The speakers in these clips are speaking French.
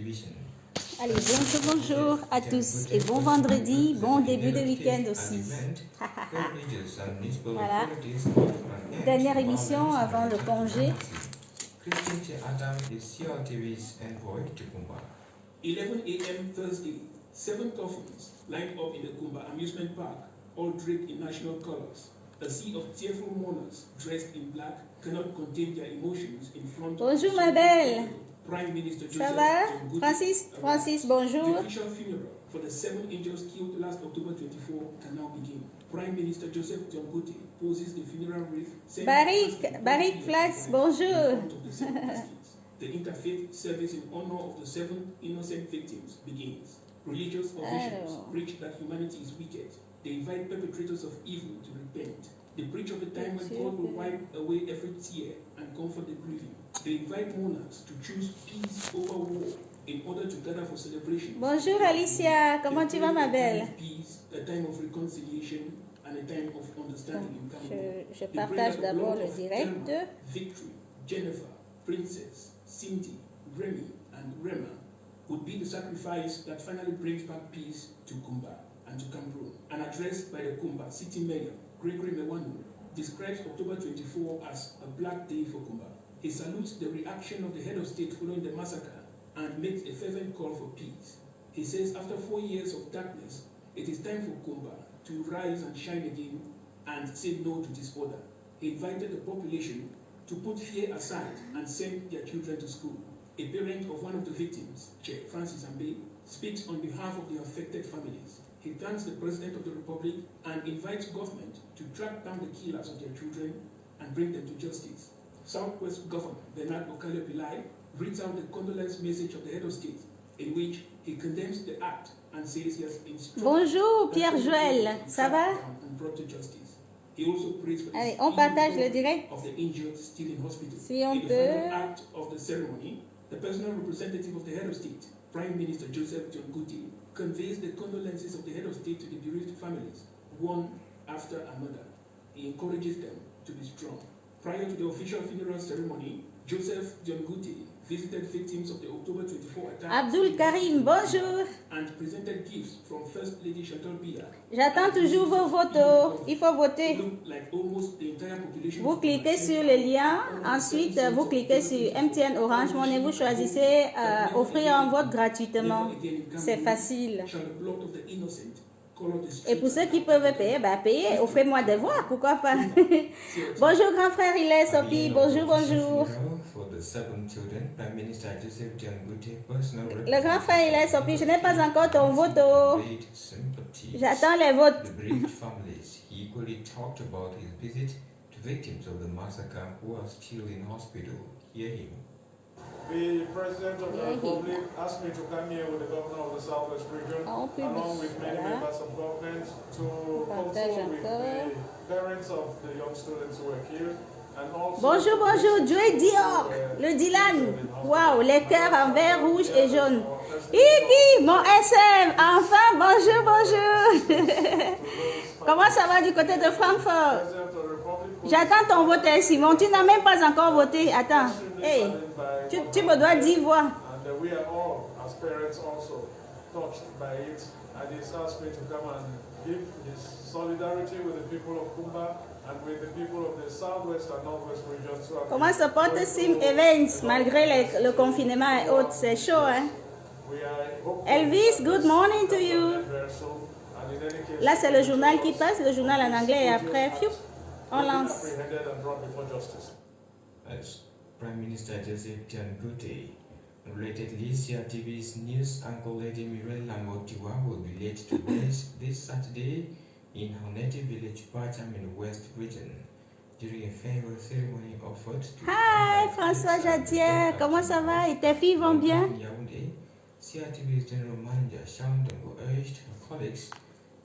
television. Allez, bonjour à tous et bon vendredi, bon début de week-end aussi. Voilà, dernière émission avant le congé. 11 a.m. Thursday, 7 coffins lined up in the Kumba amusement park, all draped in national colors. A sea of tearful mourners dressed in black cannot contain their emotions in front Bonjour of ma belle. Prime Minister Joseph Ça va? John Goody. Francis, bonjour. The official funeral for the 7 angels killed last October 24 can now begin. Prime Minister Joseph John Goody poses the funeral wreath. Barik Flats, bonjour. The interfaith service in honor of the 7 innocent victims begins. Religious officials preach that humanity is wicked. They invite perpetrators of evil to repent. They preach of a time when God will wipe away every tear and comfort the grieving. They invite mourners to choose peace over war in order to gather for celebration. Bonjour Alicia, comment tu vas ma belle? Peace, a time of reconciliation and a time of understanding in Cameroon. Je partage d'abord le direct. Victory, Jennifer, Princess, Cindy, Remy, and Rema would be the sacrifice that finally brings back peace to Kumba and to Cameroon. An address by the Kumba City Mayor, Gregory Mewanu, describes October 24 as a black day for Kumba. He salutes the reaction of the head of state following the massacre and makes a fervent call for peace. He says after 4 years of darkness, it is time for Kumba to rise and shine again and say no to disorder. He invited the population to put fear aside and send their children to school. A parent of one of the victims, Che Francis Ambe, speaks on behalf of the affected families. He thanks the President of the Republic and invites government to track down the killers of their children and bring them to justice. Southwest Governor Bernard Okale Pillai reads out the condolence message of the head of state, in which he condemns the act and says he has instructed. Bonjour Pierre Joël, ça va? And brought to justice. He also prays for Allez, on partage le direct. of the injured still in hospital. Si on in the peut. final act of the ceremony, the personal representative of the head of state, Prime Minister Joseph John Goody, conveys the condolences of the head of state to the bereaved families, one after another. He encourages them to be strong. Prior to the official funeral ceremony, Joseph John Goody visited victims of the October 24 attack. Abdul Karim, bonjour. And presented gifts from First Lady Chantal Biya. J'attends toujours vos photos. Il faut voter. Like almost the entire population. Vous cliquez sur le lien, ensuite vous cliquez sur MTN Orange Money et vous choisissez offrir un vote gratuitement. C'est facile. Et pour ceux qui peuvent payer, payez, offrez-moi des voix, pourquoi pas. Bonjour grand frère, il est Sophie, bonjour, bonjour. Le grand frère, il est Sophie, je n'ai pas encore ton vote. J'attends les votes. The President of the Republic asked me to come here with the Governor of the Southwest region, along with many members of government, to consult with the parents of the young students who were killed. And also bonjour, bonjour, Joey Dior, le Dylan. Waouh, les cœurs en vert, rouge et jaune. Iggy, mon SM, enfin, bonjour, bonjour. Comment ça va du côté de Francfort? J'attends ton vote, Simon. Tu n'as même pas encore voté. Attends. Hey, tu me dois 10 voix. And we are all, as parents, also touched by it. And he's asked me to come and give his solidarity with the people of Kumba and with the people of the Southwest and Northwest regions. Comment se porte Sim Evans malgré le confinement et autres? C'est chaud, hein? Elvis, good morning to you. Là, c'est le journal qui passe, le journal en anglais, et après, on lance. As Prime Minister Joseph John Goody related Lycia TV's news anchor Lady Mirel Lamotiwa will be late to this Saturday in her native village Pacham in the West region during a farewell ceremony offered to Hi François Jadier, comment ça va? Et tes filles vont bien? Yaoundé, CRTV's general manager Sean Dongo urged her colleagues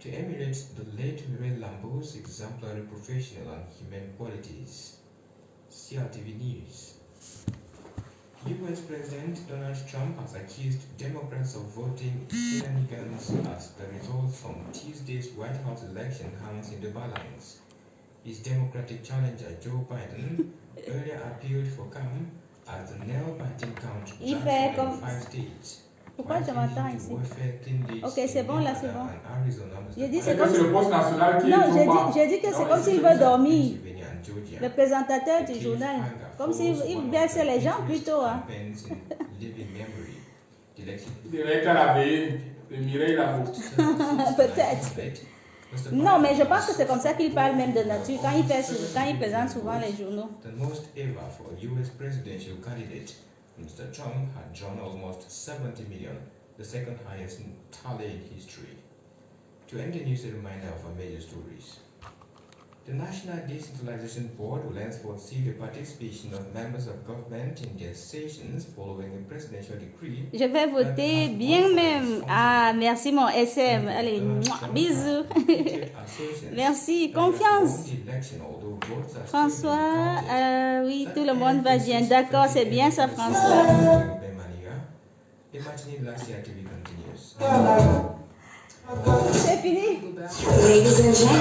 to emulate the late Mirel Lambo's exemplary professional and human qualities. CRTV News. US President Donald Trump has accused Democrats of voting shenanigans as the results from Tuesday's White House election hangs in the balance. His Democratic challenger Joe Biden earlier appealed for calm as the nail-biting count transferred in 5 states Pourquoi je m'entends ici? Ok, c'est bon là, c'est bon. Je dis c'est comme si... le poste national qui Non, est j'ai dit que c'est comme s'il veut dormir. Le présentateur du journal. Comme s'il baissait les gens plutôt. Hein. Il devrait être à la veille de Mireille Lamo. Peut-être. Non, mais je pense que c'est comme ça qu'il parle même de nature, quand il présente souvent les journaux. The most ever for a US presidential candidate, Mr. Trump had drawn almost 70 million, the second highest tally in history. To end the news, a reminder of our major stories. The National Decentralization Board will henceforth see the participation of members of government in their sessions following a presidential decree. Je vais voter bien même. Ah, merci mon SM. Allez, bisous. Merci, confiance. François, oui, tout le monde va bien. D'accord, c'est bien ça, François. C'est fini. Ladies and gentlemen.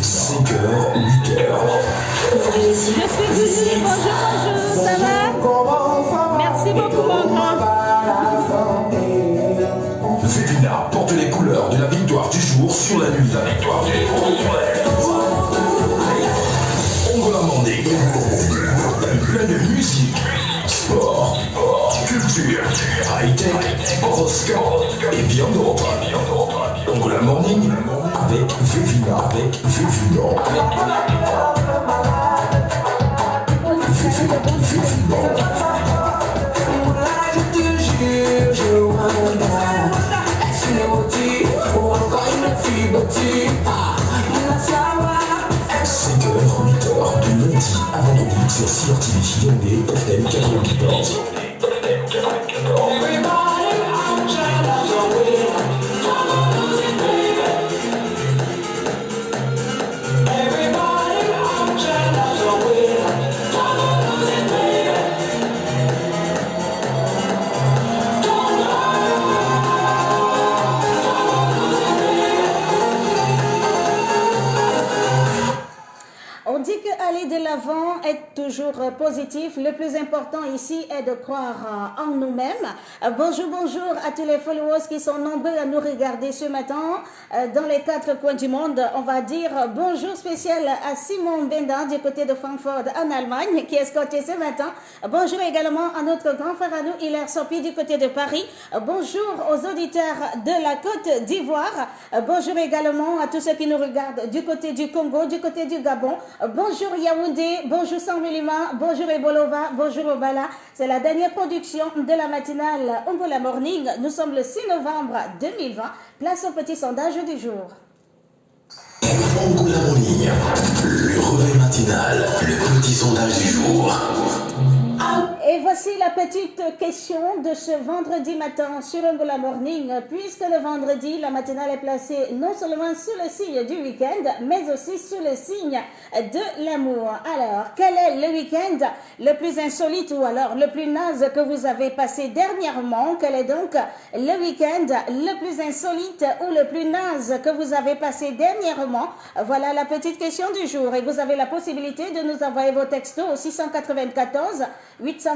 5h, 8h. Je suis Zuzu, bonjour, ça va? Merci beaucoup mon grand. Vevina porte les couleurs de la victoire du jour sur la nuit. La victoire du jour sur la nuit. Angola Morning. Plein de musique, sport, culture, high-tech, horoscope et bien d'autres. Angola Morning avec Vevina. De lundi à vendredi sur CRTV Yaoundé, FM 94. On dit qu'aller de l'avant est toujours positif. Le plus important ici est de croire en nous-mêmes. Bonjour à tous les followers qui sont nombreux à nous regarder ce matin dans les 4 coins du monde. On va dire bonjour spécial à Simon Benda du côté de Francfort en Allemagne qui est escorté ce matin. Bonjour également à notre grand frère à nous, Hilaire Sopi du côté de Paris. Bonjour aux auditeurs de la Côte d'Ivoire. Bonjour également à tous ceux qui nous regardent du côté du Congo, du côté du Gabon. Bonjour Yaoundé, bonjour Saint-Mulima, bonjour Ebolova, bonjour Obala. C'est la dernière production de la matinale Angola Morning. Nous sommes le 6 novembre 2020. Place au petit sondage du jour. Angola Morning, le réveil matinal, le petit sondage du jour. Et voici la petite question de ce vendredi matin sur Angola Morning. Puisque le vendredi, la matinale est placée non seulement sous le signe du week-end, mais aussi sous le signe de l'amour. Alors, quel est le week-end le plus insolite ou alors le plus naze que vous avez passé dernièrement? Quel est donc le week-end le plus insolite ou le plus naze que vous avez passé dernièrement? Voilà la petite question du jour. Et vous avez la possibilité de nous envoyer vos textos au 694 894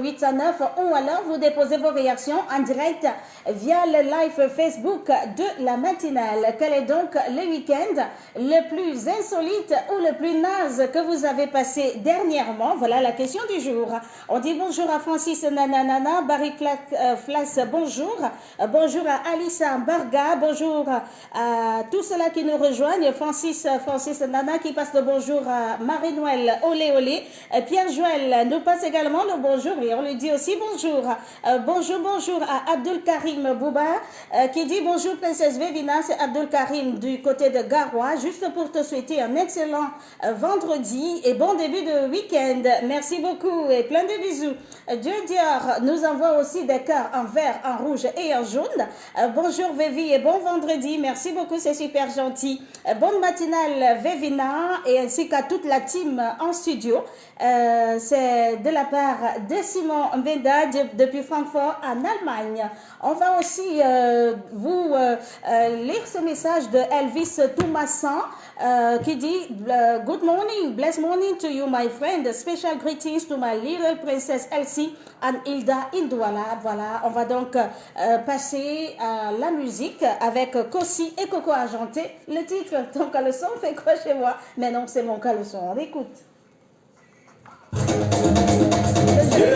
809 ou alors vous déposez vos réactions en direct via le live Facebook de la matinale. Quel est donc le week-end le plus insolite ou le plus naze que vous avez passé dernièrement? Voilà la question du jour. On dit bonjour à Francis Nananana, Barry Flas, bonjour. Bonjour à Alissa Barga, bonjour à tous ceux-là qui nous rejoignent. Francis Nana qui passe le bonjour à Marie-Noël Olé, Pierre Joël nous passe également le bonjour et on lui dit aussi bonjour. Bonjour à Abdul Karim Bouba qui dit bonjour Princesse Vevina, c'est Abdul Karim du côté de Garoua, juste pour te souhaiter un excellent vendredi et bon début de week-end. Merci beaucoup et plein de bisous. Dieu Dior nous envoie aussi des cœurs en vert, en rouge et en jaune. Bonjour Vévi et bon vendredi, merci beaucoup, c'est super gentil. Bonne matinale Vevina et ainsi qu'à toute la team en studio. C'est de la part de Simon Mbenda depuis Francfort en Allemagne. On va aussi vous lire ce message de Elvis Toumassan qui dit Good morning, blessed morning to you my friend, special greetings to my little princess Elsie and Hilda Indouala. Voilà, on va donc passer à la musique avec Kossi et Coco Argenté. Le titre, ton caleçon fait quoi chez moi? Mais non, c'est mon caleçon, on écoute. Elle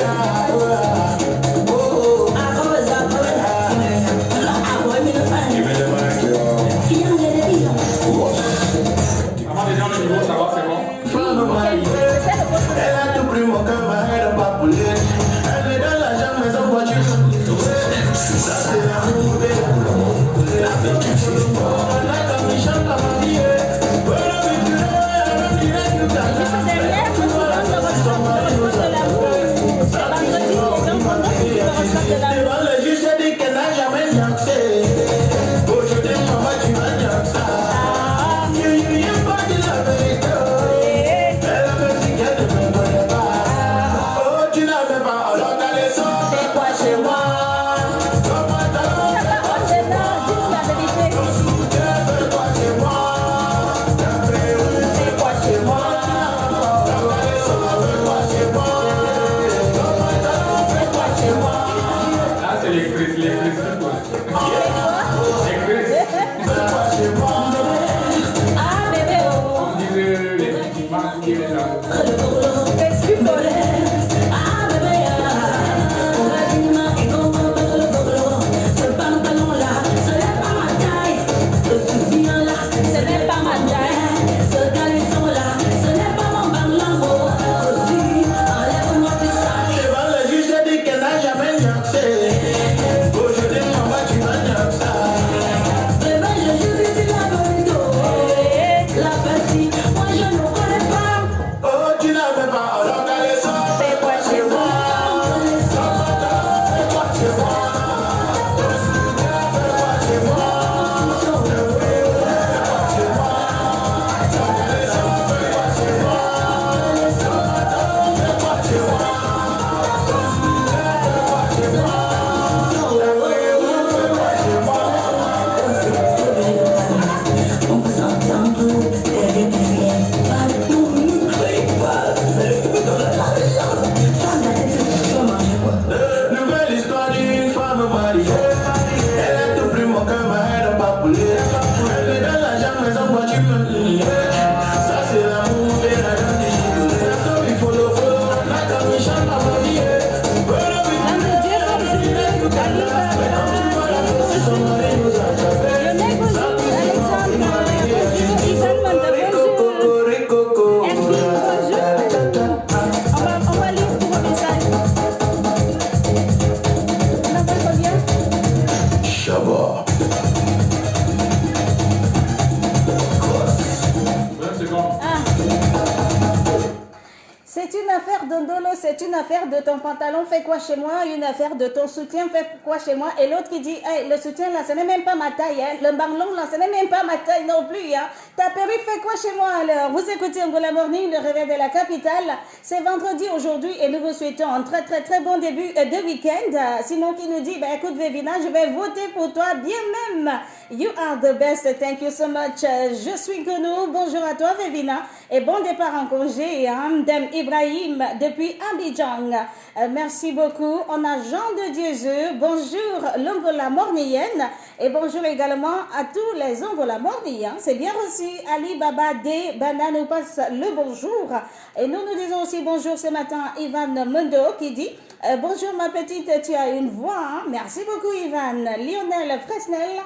a tout pris mon cœur, mais elle n'a pas coulé. Elle me donne l'argent, mais en voiture. Ça c'est l'amour de la vie qui fait fort. La camille chante à ma vie. Voilà, mais tu l'as, elle a tout à l'heure. Juste derrière, nous vous donne l'horoscope de l'amour. C'est vendredi, les gens pendant l'horoscope de l'amour. Devant le juge, j'ai dit qu'elle n'a jamais dansé. Aujourd'hui, maman, tu vas danser. Il n'y a pas de la vérité. C'est une affaire de ton pantalon, fais quoi chez moi? Une affaire de ton soutien, fais quoi chez moi? Et l'autre qui dit, hey, le soutien là, ce n'est même pas ma taille, hein. Le ballon là, ce n'est même pas ma taille non plus, hein. Ta perruque, fais quoi chez moi alors? Vous écoutez Angola Morning, le réveil de la capitale. C'est vendredi aujourd'hui et nous vous souhaitons un très très très bon début de week-end. Simon qui nous dit, bah écoute Vévina, je vais voter pour toi bien même. You are the best, thank you so much. Je suis Gono, bonjour à toi Vévina et bon départ en congé, hein, Dame Ibrahim depuis Abidjan. Merci beaucoup. On a Jean de Dieu, bonjour l'Angola Mornienne et bonjour également à tous les Angola Morniens. C'est bien reçu. Ali Baba D. Bana nous passe le bonjour. Et nous disons aussi bonjour ce matin Ivan Mundo qui dit bonjour ma petite, tu as une voix, hein? Merci beaucoup Ivan. Lionel Fresnel,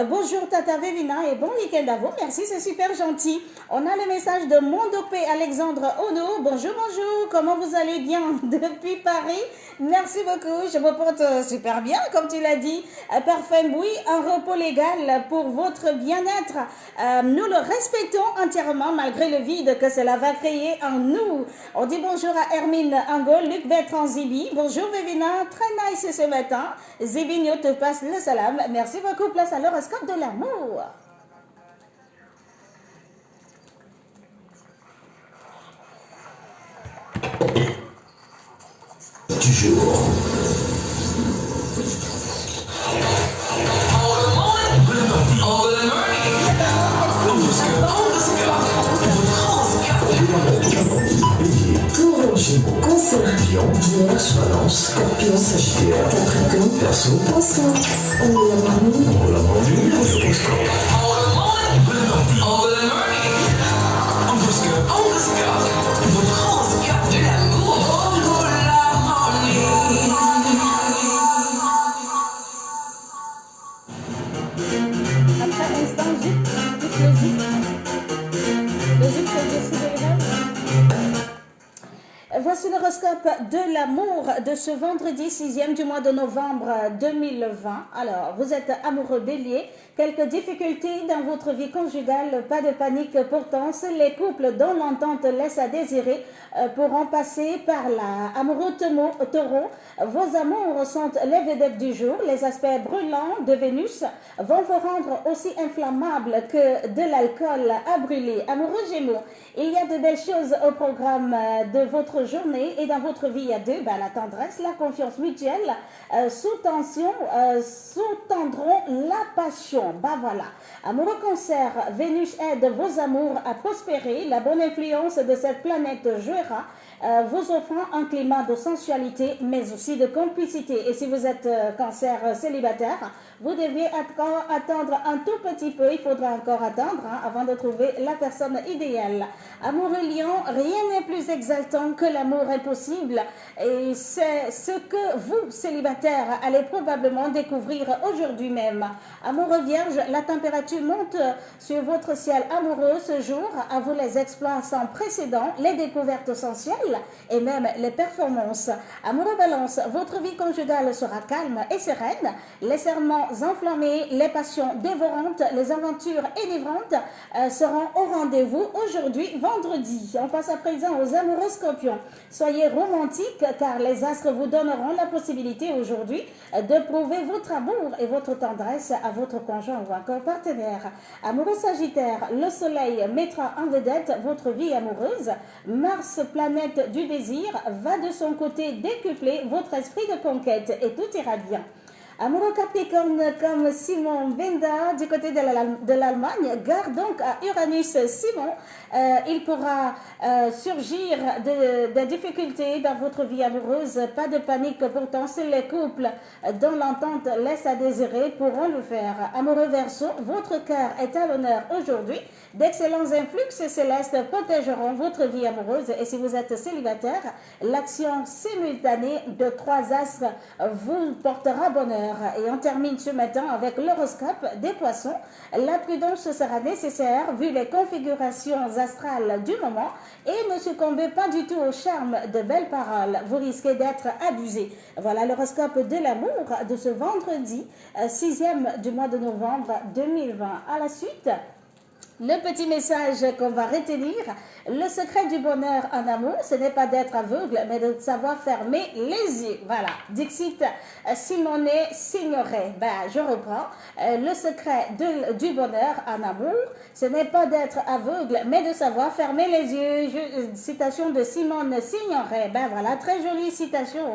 bonjour Tata Vévina et bon week-end à vous. Merci, c'est super gentil. On a le message de Mondopé Alexandre Ono. Bonjour, bonjour, comment vous allez bien depuis Paris? Merci beaucoup, je me porte super bien, comme tu l'as dit. Parfum, oui, un repos légal pour votre bien-être. Nous le respectons entièrement malgré le vide que cela va créer en nous. On dit bonjour à Hermine Angol, Luc Bertrand Zibi. Bonjour Vévina, très nice ce matin. Zibinho te passe le salam. Merci beaucoup, place à l'horoscope de l'amour. du jour. Taureau, Gémeaux, Cancer, Lion, Vierge, Balance, Scorpion, Sagittaire, Capricorne, Verseau, Poisson. Pour la morning, l'horoscope. Après instant zip, plus le zip. Le zip, c'est le dessus de l'hiver. Voici l'horoscope de l'amour de ce vendredi 6e du mois de novembre 2020. Alors, vous êtes amoureux bélier, quelques difficultés dans votre vie conjugale, pas de panique pourtant, les couples dont l'entente laisse à désirer pourront passer par là. Amoureux taureau, vos amours sont les vedettes du jour, les aspects brûlants de Vénus vont vous rendre aussi inflammables que de l'alcool à brûler. Amoureux gémeaux, il y a de belles choses au programme de votre journée et dans votre vie à deux, la tendresse, la confiance mutuelle, sous tension, sous-tendront la passion. Voilà. Amoureux cancer, Vénus aide vos amours à prospérer. La bonne influence de cette planète jouera, vous offrant un climat de sensualité, mais aussi de complicité. Et si vous êtes cancer célibataire, vous deviez encore attendre un tout petit peu. Il faudra encore attendre avant de trouver la personne idéale. Amoureux lion, rien n'est plus exaltant que l'amour impossible. Et c'est ce que vous, célibataires, allez probablement découvrir aujourd'hui même. Amoureux vierge, la température monte sur votre ciel amoureux ce jour. À vous les exploits sans précédent, les découvertes sensuelles et même les performances. Amoureux balance, votre vie conjugale sera calme et sereine. Les serments enflammés, les passions dévorantes, les aventures énivrantes seront au rendez-vous aujourd'hui, vendredi. On passe à présent aux amoureux scorpions. Soyez romantiques car les astres vous donneront la possibilité aujourd'hui de prouver votre amour et votre tendresse à votre conjoint ou encore partenaire. Amoureux sagittaire, le soleil mettra en vedette votre vie amoureuse. Mars, planète du désir, va de son côté décupler votre esprit de conquête et tout ira bien. Amoureux Capricorne comme Simon Benda du côté de l'Allemagne, garde donc à Uranus Simon. Il pourra surgir des difficultés dans votre vie amoureuse. Pas de panique pourtant, c'est les couples dont l'entente laisse à désirer pourront le faire. Amoureux Verseau, votre cœur est à l'honneur aujourd'hui. D'excellents influx célestes protégeront votre vie amoureuse. Et si vous êtes célibataire, l'action simultanée de 3 astres vous portera bonheur. Et on termine ce matin avec l'horoscope des poissons. La prudence sera nécessaire vu les configurations astrales du moment et ne succombez pas du tout au charme de belles paroles. Vous risquez d'être abusé. Voilà l'horoscope de l'amour de ce vendredi 6e du mois de novembre 2020. À la suite, le petit message qu'on va retenir, le secret du bonheur en amour, ce n'est pas d'être aveugle, mais de savoir fermer les yeux. Voilà, Dixit Simone Signoret. Je reprends. Le secret du bonheur en amour, ce n'est pas d'être aveugle, mais de savoir fermer les yeux. Citation de Simone Signoret. Voilà, très jolie citation,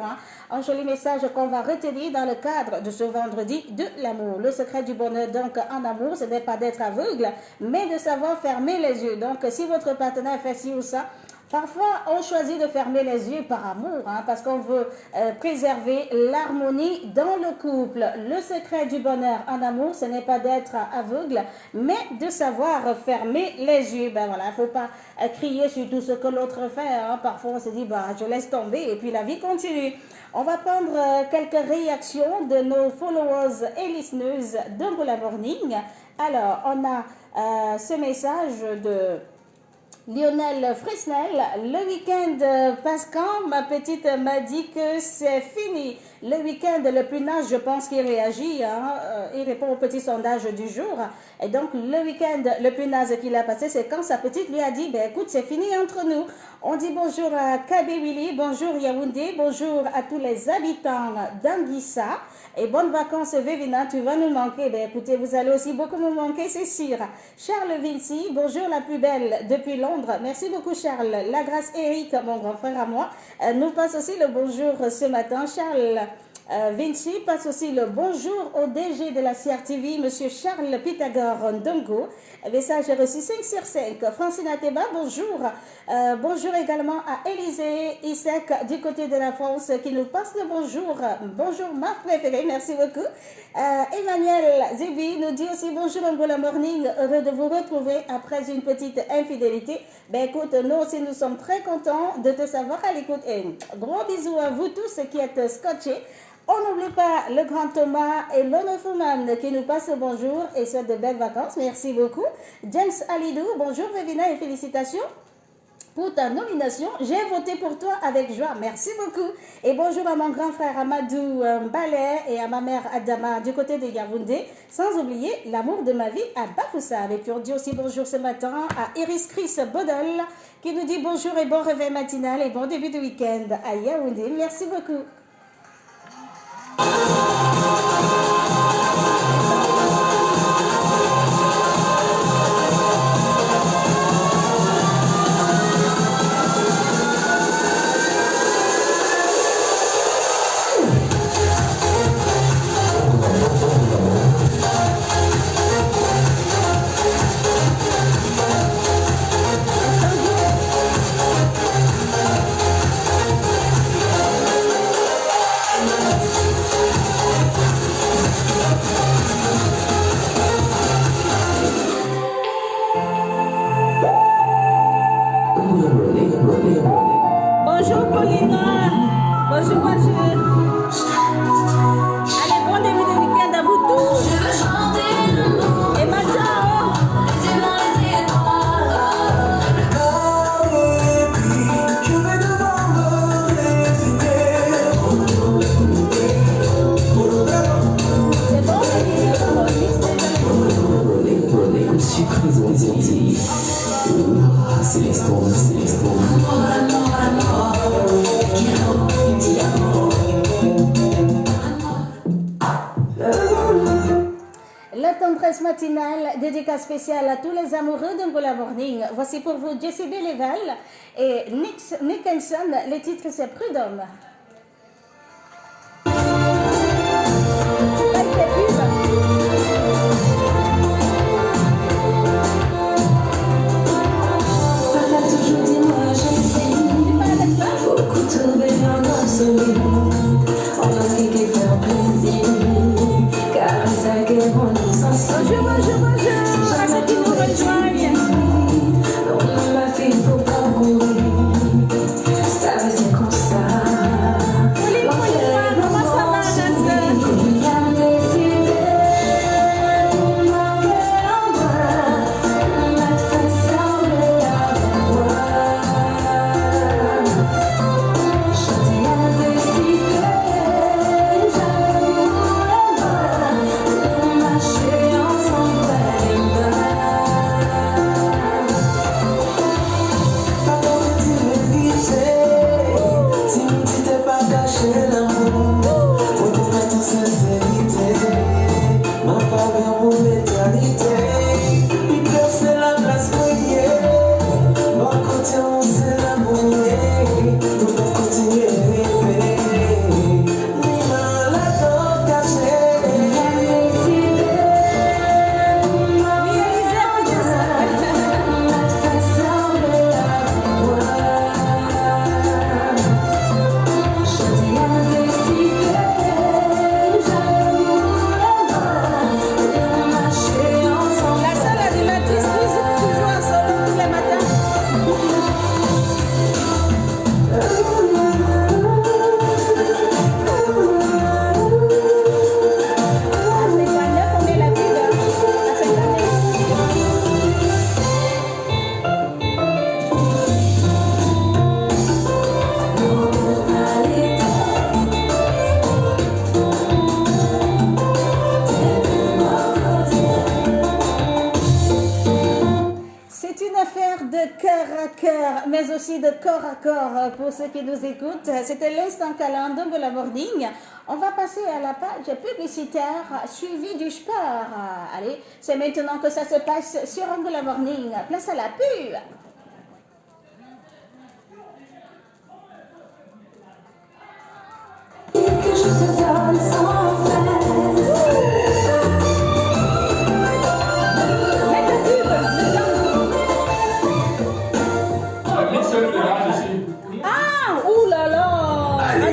un joli message qu'on va retenir dans le cadre de ce vendredi de l'amour. Le secret du bonheur donc en amour, ce n'est pas d'être aveugle, mais de savoir fermer les yeux. Donc si votre partenaire fait ci ou ça, parfois on choisit de fermer les yeux par amour, parce qu'on veut préserver l'harmonie dans le couple. Le secret du bonheur en amour, ce n'est pas d'être aveugle, mais de savoir fermer les yeux. Voilà, il ne faut pas crier sur tout ce que l'autre fait. Parfois on se dit, je laisse tomber et puis la vie continue. On va prendre quelques réactions de nos followers et listeneuses de Boula Morning. Alors, on a ce message de Lionel Fresnel. Le week-end passe quand? Ma petite m'a dit que c'est fini. Le week-end, le punage, je pense qu'il réagit. Il répond au petit sondage du jour. Et donc, le week-end, le punage qu'il a passé, c'est quand sa petite lui a dit, écoute, c'est fini entre nous. On dit bonjour à Kabé Willy, bonjour Yaoundé, bonjour à tous les habitants d'Anguissa. Et bonnes vacances, Vévina, tu vas nous manquer. Écoutez, vous allez aussi beaucoup nous manquer, c'est sûr. Charles Vinci, bonjour la plus belle depuis longtemps. Londres. Merci beaucoup Charles. La grâce Eric, mon grand frère à moi, nous passe aussi le bonjour ce matin. Charles Vinci passe aussi le bonjour au DG de la CRTV, monsieur Charles Pythagore Ndongo. Message reçu 5 sur 5. Francine Ateba, bonjour. Bonjour également à Élisée Isaac du côté de la France qui nous passe le bonjour. Bonjour ma préférée, merci beaucoup. Emmanuel Zibi nous dit aussi bonjour Angola Morning, heureux de vous retrouver après une petite infidélité. Ben écoute, nous aussi nous sommes très contents de te savoir à l'écoute. Et gros bisous à vous tous qui êtes scotchés. On n'oublie pas le grand Thomas et l'Onofuman qui nous passent le bonjour et souhaite de belles vacances. Merci beaucoup. James Alidou, bonjour Vevina et félicitations pour ta nomination. J'ai voté pour toi avec joie. Merci beaucoup. Et bonjour à mon grand frère Amadou Ballet et à ma mère Adama du côté de Yaoundé. Sans oublier l'amour de ma vie à Bafoussa. Et puis on dit aussi bonjour ce matin à Iris Chris Bodol qui nous dit bonjour et bon réveil matinal et bon début de week-end à Yaoundé. Merci beaucoup. Bonjour Paulina, bonjour Mathieu. Allez, bon début de week-end à vous tous. Je veux chanter le mot. Et maintenant, je vais devoir me résigner. c'est bon, C'est l'estomac, c'est l'estomac. la tendresse matinale, dédicace spéciale à tous les amoureux d'Angola Morning. Voici pour vous Jessie Béléval et Nick Hanson. Le titre c'est Prud'homme. Trouver un homme solide, on a qui faire plaisir, car ça guerre on nous s'en sort. Bonjour, à ceux qui nous rejoignent. Non, ma fille, faut pas courir, ça va c'est comme ça. Comment ça va, mais aussi de corps à corps pour ceux qui nous écoutent. C'était l'instant câlin d'Angola Morning. On va passer à la page publicitaire suivie du sport. Allez, c'est maintenant que ça se passe sur Angola Morning. Place à la pub.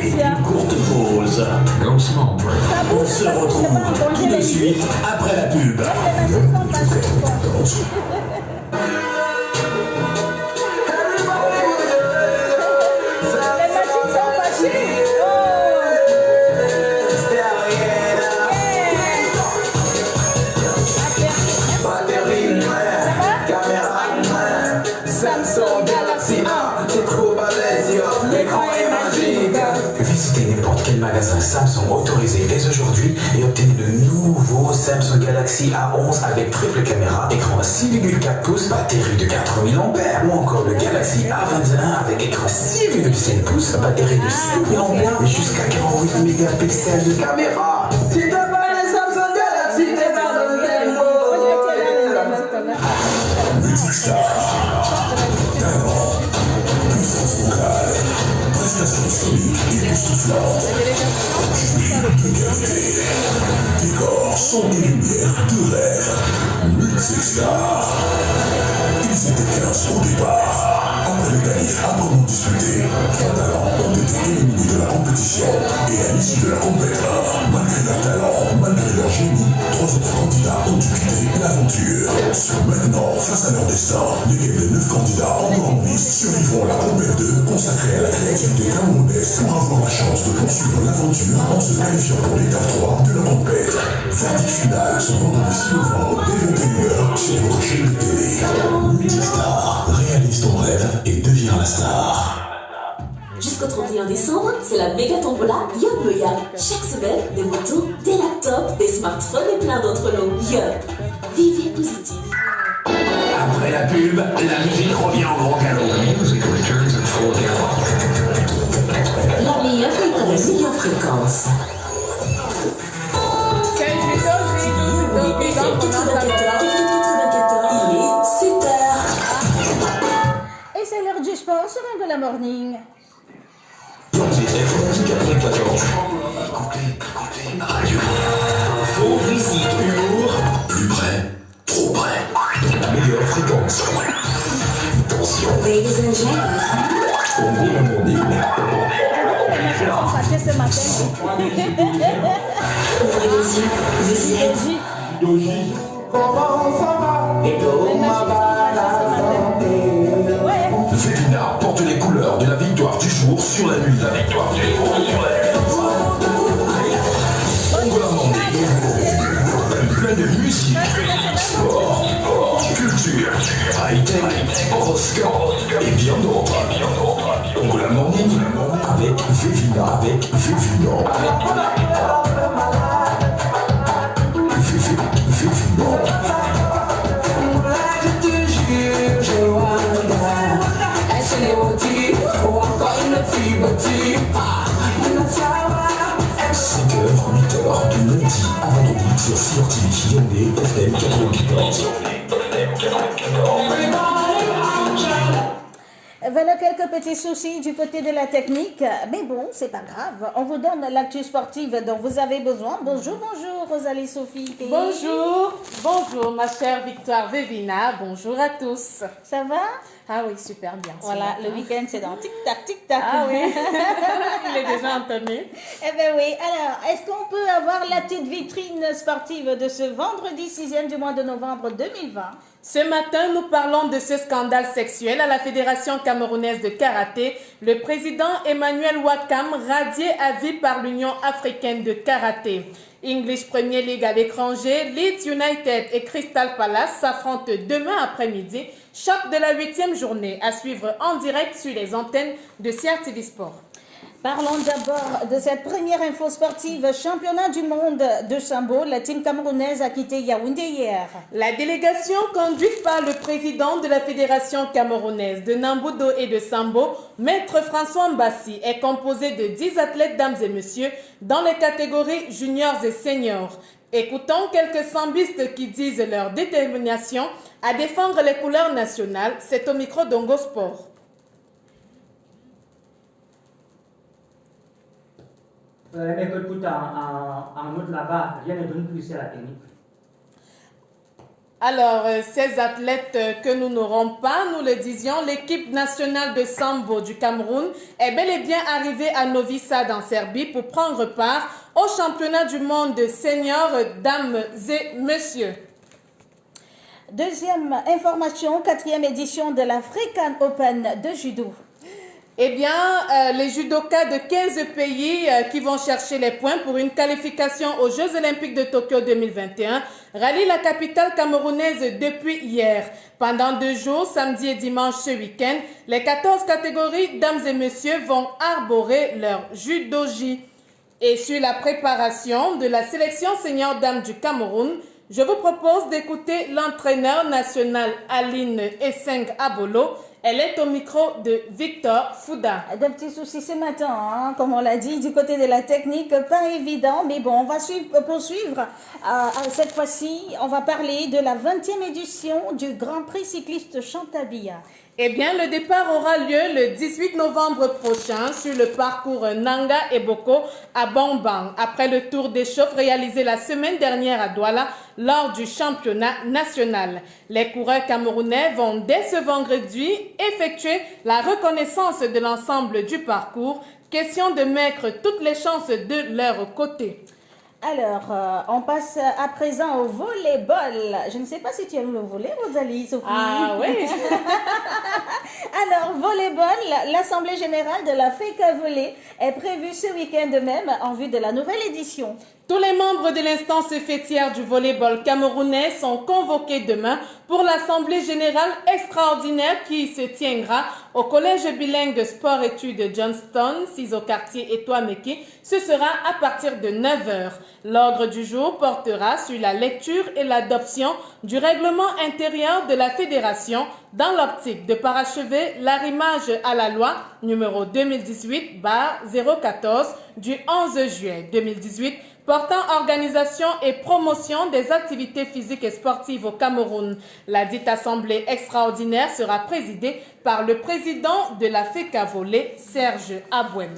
et une courte pause. No small break. On se retrouve tout de suite après la pub. Samsung Galaxy A, c'est trop balèze, l'écran est magique. Visitez n'importe quel magasin Samsung autorisé dès aujourd'hui et obtenez le nouveau Samsung Galaxy A11 avec triple caméra, écran 6,4 pouces, batterie de 4000 ampères, ou encore le Galaxy A21 avec écran 6,7 pouces, batterie de 5000 ampères et jusqu'à 48 mégapixels de caméra. Si t'as pas le Samsung Galaxy, t'es pas dans le game mode. Multistar. Talent. Puissance vocale. Prestations soniques et époustouflantes. Public de qualité. Décor, son et lumière de rêve. Multistar. Ils étaient 15 au départ. Après le qualif âprement disputé, 3 talents ont été éliminés de la compétition. Et à l'issue de la compétition, malgré leur talent, malgré leur génie, 3 autres candidats ont dû quitter l'aventure. Maintenant, face à leur destin, lesquels des 9 candidats encore en lice survivront la compétition 2 consacrée à la créativité camerounaise pour avoir la chance de poursuivre l'aventure en se qualifiant pour l'étape 3 de la compétition. Verdict final ce vendredi 6 novembre dès 21h sur votre chaîne de télé. Multistar, réalise ton rêve et deviens la star. Jusqu'au 31 décembre, c'est la méga tombola Yup le Yap. Chaque semaine, des motos, des laptops, des smartphones et plein d'autres lots. Yup. Vivez positif. Après la pub, la musique revient en grand galop. Music returns in full gallop. La meilleure fréquence. Il est 7h. Et c'est l'heure du sport sur Angola Morning. Écoutez, radio. Info, musique, humour. Plus près, trop près. La meilleure fréquence. Attention. Ladies and gentlemen. Angola Morning. Ça ce matin. Ouvrez les yeux. Vous y êtes. Comment ça va? Et comment va la santé? Vélina porte les couleurs de la victoire du jour sur la nuit. La victoire du jour sur la nuit. Angola Morning. Plein de musique, sport, culture, high-tech, horoscope et bien d'autres. Angola Morning avec Vélina. Je te jure, je vois le gars. Est-ce les motifs ou encore une fille bâtie? Il ne savoir. 5h, 8h, du lundi à vendredi sur Fire TV, Yandé, FM 94. Voilà quelques petits soucis du côté de la technique, mais bon, c'est pas grave. On vous donne l'actu sportive dont vous avez besoin. Bonjour, Rosalie Sophie. Bonjour ma chère Victoire Vevina, bonjour à tous. Ça va? Ah oui, super bien. Voilà, le week-end c'est dans tic-tac, tic-tac. Ah oui, il est déjà entamé. Eh bien oui, alors, est-ce qu'on peut avoir la petite vitrine sportive de ce vendredi 6e du mois de novembre 2020? Ce matin, nous parlons de ce scandale sexuel à la Fédération camerounaise de karaté. Le président Emmanuel Wakam, radié à vie par l'Union africaine de karaté. English Premier League à l'étranger, Leeds United et Crystal Palace s'affrontent demain après-midi. Choc de la 8e journée à suivre en direct sur les antennes de CRTV Sport. Parlons d'abord de cette première info sportive, championnat du monde de sambo. La team camerounaise a quitté Yaoundé hier. La délégation conduite par le président de la Fédération camerounaise de Nambudo et de sambo, Maître François Mbassi, est composée de 10 athlètes, dames et messieurs, dans les catégories juniors et seniors. Écoutons quelques sambistes qui disent leur détermination à défendre les couleurs nationales. C'est au micro d'Ongo Sport. Écoute, en route là-bas, rien ne donne plus à la technique. Alors, ces athlètes que nous n'aurons pas, nous le disions, l'équipe nationale de Sambo du Cameroun est bel et bien arrivée à Novi Sad en Serbie pour prendre part au championnat du monde senior, dames et messieurs. Deuxième information, 4e édition de l'African Open de judo. Eh bien, les judokas de 15 pays qui vont chercher les points pour une qualification aux Jeux Olympiques de Tokyo 2021 rallient la capitale camerounaise depuis hier. Pendant 2 jours, samedi et dimanche ce week-end, les 14 catégories dames et messieurs vont arborer leur judoji. Et sur la préparation de la sélection senior dames du Cameroun, je vous propose d'écouter l'entraîneur national Aline Esseng Abolo. Elle est au micro de Victor Fouda. Des petits soucis ce matin, hein, comme on l'a dit, du côté de la technique, pas évident, mais bon, on va poursuivre. Cette fois-ci, on va parler de la 20e édition du Grand Prix cycliste Chantabia. Eh bien, le départ aura lieu le 18 novembre prochain sur le parcours Nanga et Boko à Bambang, après le tour d'échauffe réalisé la semaine dernière à Douala lors du championnat national. Les coureurs camerounais vont dès ce vendredi effectuer la reconnaissance de l'ensemble du parcours, question de mettre toutes les chances de leur côté. Alors, on passe à présent au volleyball. Je ne sais pas si tu aimes le volley, Rosalie, Sophie. Ah oui. Alors, volleyball, l'Assemblée générale de la FECA Volley est prévue ce week-end même en vue de la nouvelle édition. Tous les membres de l'instance fêtière du volleyball camerounais sont convoqués demain pour l'Assemblée générale extraordinaire qui se tiendra au Collège bilingue sport-études Johnston, 6 au quartier Etoile-Meki. Ce sera à partir de 9h. L'ordre du jour portera sur la lecture et l'adoption du règlement intérieur de la Fédération dans l'optique de parachever l'arrimage à la loi numéro 2018/014 du 11 juillet 2018 portant organisation et promotion des activités physiques et sportives au Cameroun. La dite assemblée extraordinaire sera présidée par le président de la FECA Volley, Serge Abouem.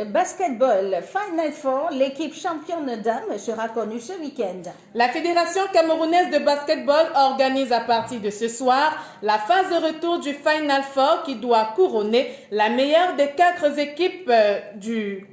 Basketball, Final Four, l'équipe championne dame sera connue ce week-end. La Fédération camerounaise de basketball organise à partir de ce soir la phase de retour du Final Four qui doit couronner la meilleure des 4 équipes du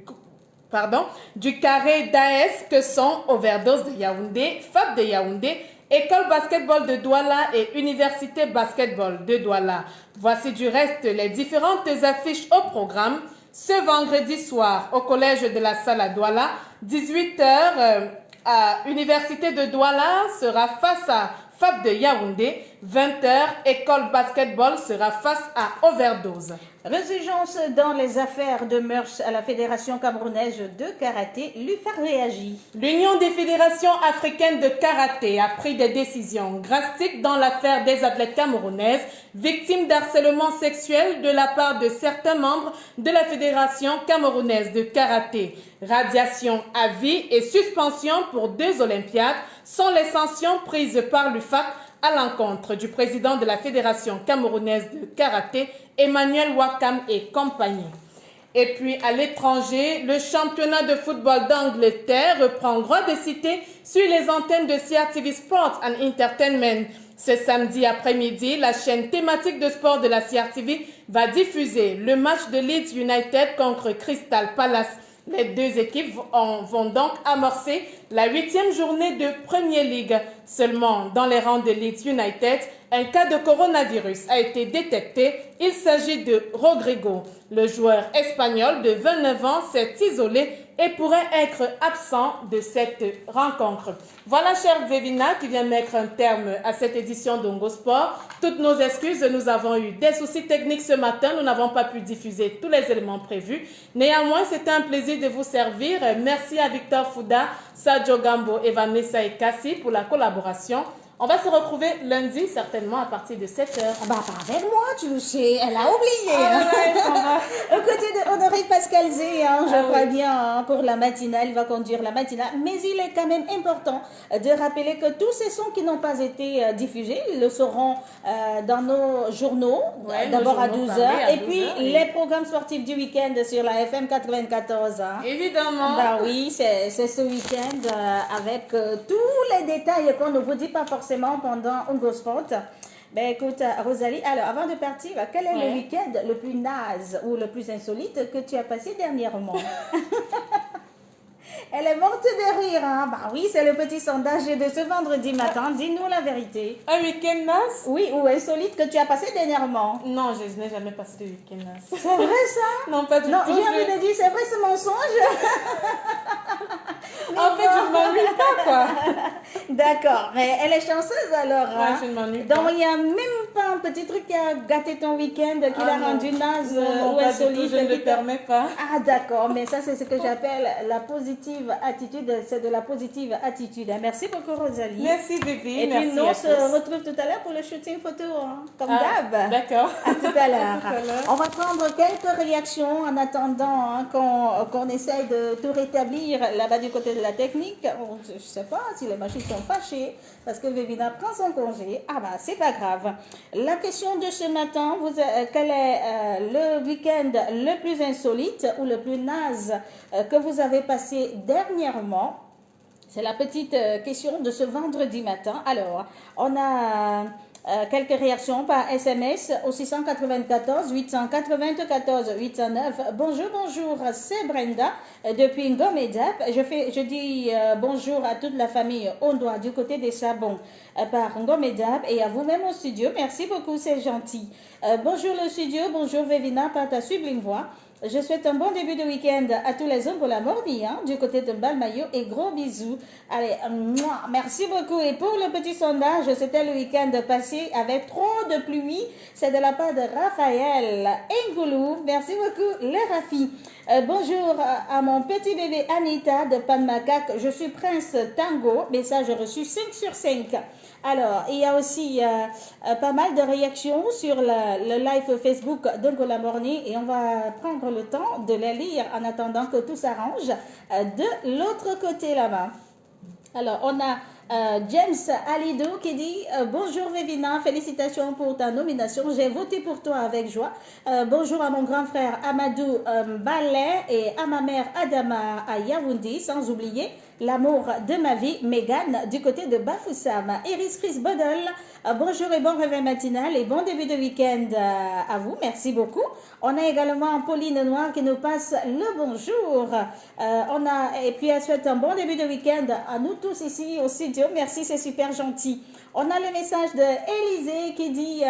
carré d'AS que sont Overdose de Yaoundé, FAB de Yaoundé, École basketball de Douala et Université basketball de Douala. Voici du reste les différentes affiches au programme. Ce vendredi soir, au collège de la Salle à Douala, 18h, à Université de Douala sera face à FAB de Yaoundé. 20h, École basketball sera face à Overdose. Résurgence dans les affaires de mœurs à la Fédération camerounaise de karaté, l'UFA réagit. L'Union des fédérations africaines de karaté a pris des décisions drastiques dans l'affaire des athlètes camerounaises victimes d'harcèlement sexuel de la part de certains membres de la Fédération camerounaise de karaté. Radiation à vie et suspension pour 2 Olympiades sont les sanctions prises par l'UFAC à l'encontre du président de la Fédération camerounaise de karaté, Emmanuel Wakam et compagnie. Et puis à l'étranger, le championnat de football d'Angleterre reprend droit de cité sur les antennes de CRTV Sports and Entertainment. Ce samedi après-midi, la chaîne thématique de sport de la CRTV va diffuser le match de Leeds United contre Crystal Palace. Les 2 équipes vont donc amorcer la 8e journée de Premier League. Seulement, dans les rangs de Leeds United, un cas de coronavirus a été détecté. Il s'agit de Rodrigo. Le joueur espagnol de 29 ans s'est isolé et pourrait être absent de cette rencontre. Voilà, chère Vevina, qui vient mettre un terme à cette édition d'Ongo Sport. Toutes nos excuses, nous avons eu des soucis techniques ce matin. Nous n'avons pas pu diffuser tous les éléments prévus. Néanmoins, c'était un plaisir de vous servir. Merci à Victor Fouda, Sadio Gambo et Vanessa et Kassi pour la collaboration. On va se retrouver lundi, certainement, à partir de 7h. Ah bah, avec moi, tu le sais, elle a oublié. Aux côtés de Honoré Pascal Zé, je crois bien, pour la matinale, il va conduire la matinale. Mais il est quand même important de rappeler que tous ces sons qui n'ont pas été diffusés, ils le seront dans nos journaux, d'abord à 12h. Et puis, les programmes sportifs du week-end sur la FM 94. Évidemment. Bah oui, c'est ce week-end avec tous les détails qu'on ne vous dit pas forcément forcément pendant Ungo Sport. Ben écoute, Rosalie, alors avant de partir, quel est le week-end le plus naze ou le plus insolite que tu as passé dernièrement? Elle est morte de rire, hein? Bah oui, c'est le petit sondage de ce vendredi matin. Dis-nous la vérité. Un week-end naze? Oui, ou insolite que tu as passé dernièrement? Non, je n'ai jamais passé de week-end naze. C'est vrai ça? Non, pas du tout. Non, j'ai envie de dire, c'est vrai ce mensonge? En fait, je ne m'ennuie pas, quoi. D'accord, mais elle est chanceuse alors. Ouais, je ne m'ennuie pas. Donc, il n'y a même pas un petit truc qui a gâté ton week-end, qui l'a rendu naze ou insolite. Je ne le permets pas. Ah, d'accord, mais ça, c'est ce que j'appelle la positive attitude. C'est de la positive attitude. Merci beaucoup, Rosalie. Merci, bébé. Et merci puis, nous, on se retrouve tout à l'heure pour le shooting photo, hein, comme d'hab. D'accord. À tout à l'heure. On va prendre quelques réactions en attendant hein, qu'on essaye de tout rétablir là-bas du côté de la technique. Je ne sais pas si les machines sont fâchées parce que Vévina prend son congé. Ah bah c'est pas grave. La question de ce matin, quel est le week-end le plus insolite ou le plus naze que vous avez passé dernièrement? C'est la petite question de ce vendredi matin. Alors, on a quelques réactions par SMS au 694 894 809. Bonjour, c'est Brenda depuis Ngomedap. Je dis bonjour à toute la famille Ondoa du côté des Sabons par Ngomedap et à vous-même au studio. Merci beaucoup, c'est gentil. Bonjour le studio, bonjour Vévina par ta sublime voix. Je souhaite un bon début de week-end à tous les hommes pour la mornie, hein, du côté de Balmayo et gros bisous. Allez, merci beaucoup. Et pour le petit sondage, c'était le week-end passé avec trop de pluie. C'est de la part de Raphaël Ngoulou. Merci beaucoup, le Rafi. Bonjour à mon petit bébé Anita de Panmacac. Je suis Prince Tango. Message reçu 5 sur 5. Alors, il y a aussi pas mal de réactions sur le live Facebook de la morning et on va prendre le temps de les lire en attendant que tout s'arrange de l'autre côté là-bas. Alors, on a James Alidou qui dit bonjour Vévina, félicitations pour ta nomination. J'ai voté pour toi avec joie. Bonjour à mon grand frère Amadou Ballet et à ma mère Adama à Yaoundé, sans oublier l'amour de ma vie, Megan, du côté de Bafoussam. Iris Chris Bodol, bonjour et bon réveil matinal et bon début de week-end à vous. Merci beaucoup. On a également Pauline Noir qui nous passe le bonjour. Et puis elle souhaite un bon début de week-end à nous tous ici au studio. Merci, c'est super gentil. On a le message de Élisée qui dit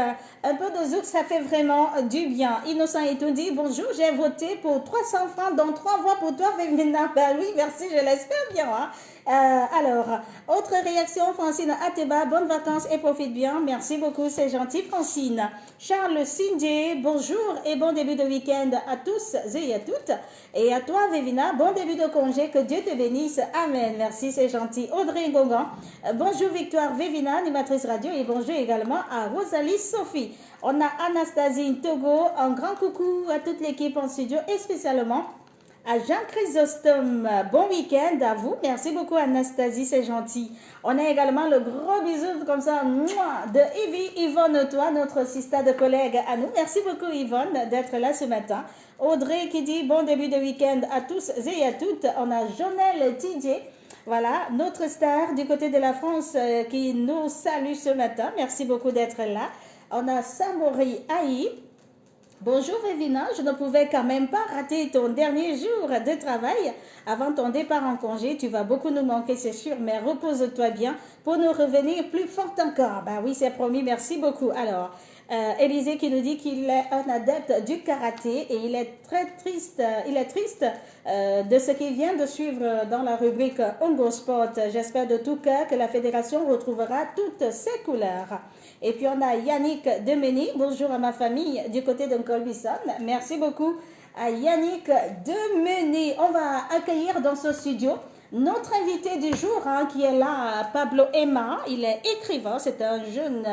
un peu de zouk, ça fait vraiment du bien. Innocent et tout dit bonjour, j'ai voté pour 300 francs, dont 3 voix pour toi, Vévina. Ben oui, merci, je l'espère bien. Hein. Alors, autre réaction, Francine Ateba, bonnes vacances et profite bien. Merci beaucoup, c'est gentil, Francine. Charles Sindé, bonjour et bon début de week-end à tous et à toutes. Et à toi, Vévina, bon début de congé, que Dieu te bénisse. Amen. Merci, c'est gentil. Audrey Gogan, bonjour Victoire Vévina, animatrice radio, et bonjour également à Rosalie Sophie. On a Anastasie Togo, un grand coucou à toute l'équipe en studio et spécialement à Jean Chrysostome. Bon week-end à vous. Merci beaucoup Anastasie, c'est gentil. On a également le gros bisou comme ça de Yvonne, toi, notre sister de collègue à nous. Merci beaucoup Yvonne d'être là ce matin. Audrey qui dit bon début de week-end à tous et à toutes. On a Jonelle TJ. Voilà, notre star du côté de la France qui nous salue ce matin. Merci beaucoup d'être là. On a Samori Aïe. Bonjour Vévina, je ne pouvais quand même pas rater ton dernier jour de travail avant ton départ en congé. Tu vas beaucoup nous manquer, c'est sûr, mais repose-toi bien pour nous revenir plus fort encore. Bah oui, c'est promis, merci beaucoup. Alors, Élisée qui nous dit qu'il est un adepte du karaté et il est très triste, de ce qu'il vient de suivre dans la rubrique Ongo Sport. J'espère de tout cœur que la fédération retrouvera toutes ses couleurs. Et puis on a Yannick Demeni, bonjour à ma famille du côté de Colbison. Merci beaucoup à Yannick Demeni. On va accueillir dans ce studio notre invité du jour qui est là, Pablo Emma. Il est écrivain, c'est un jeune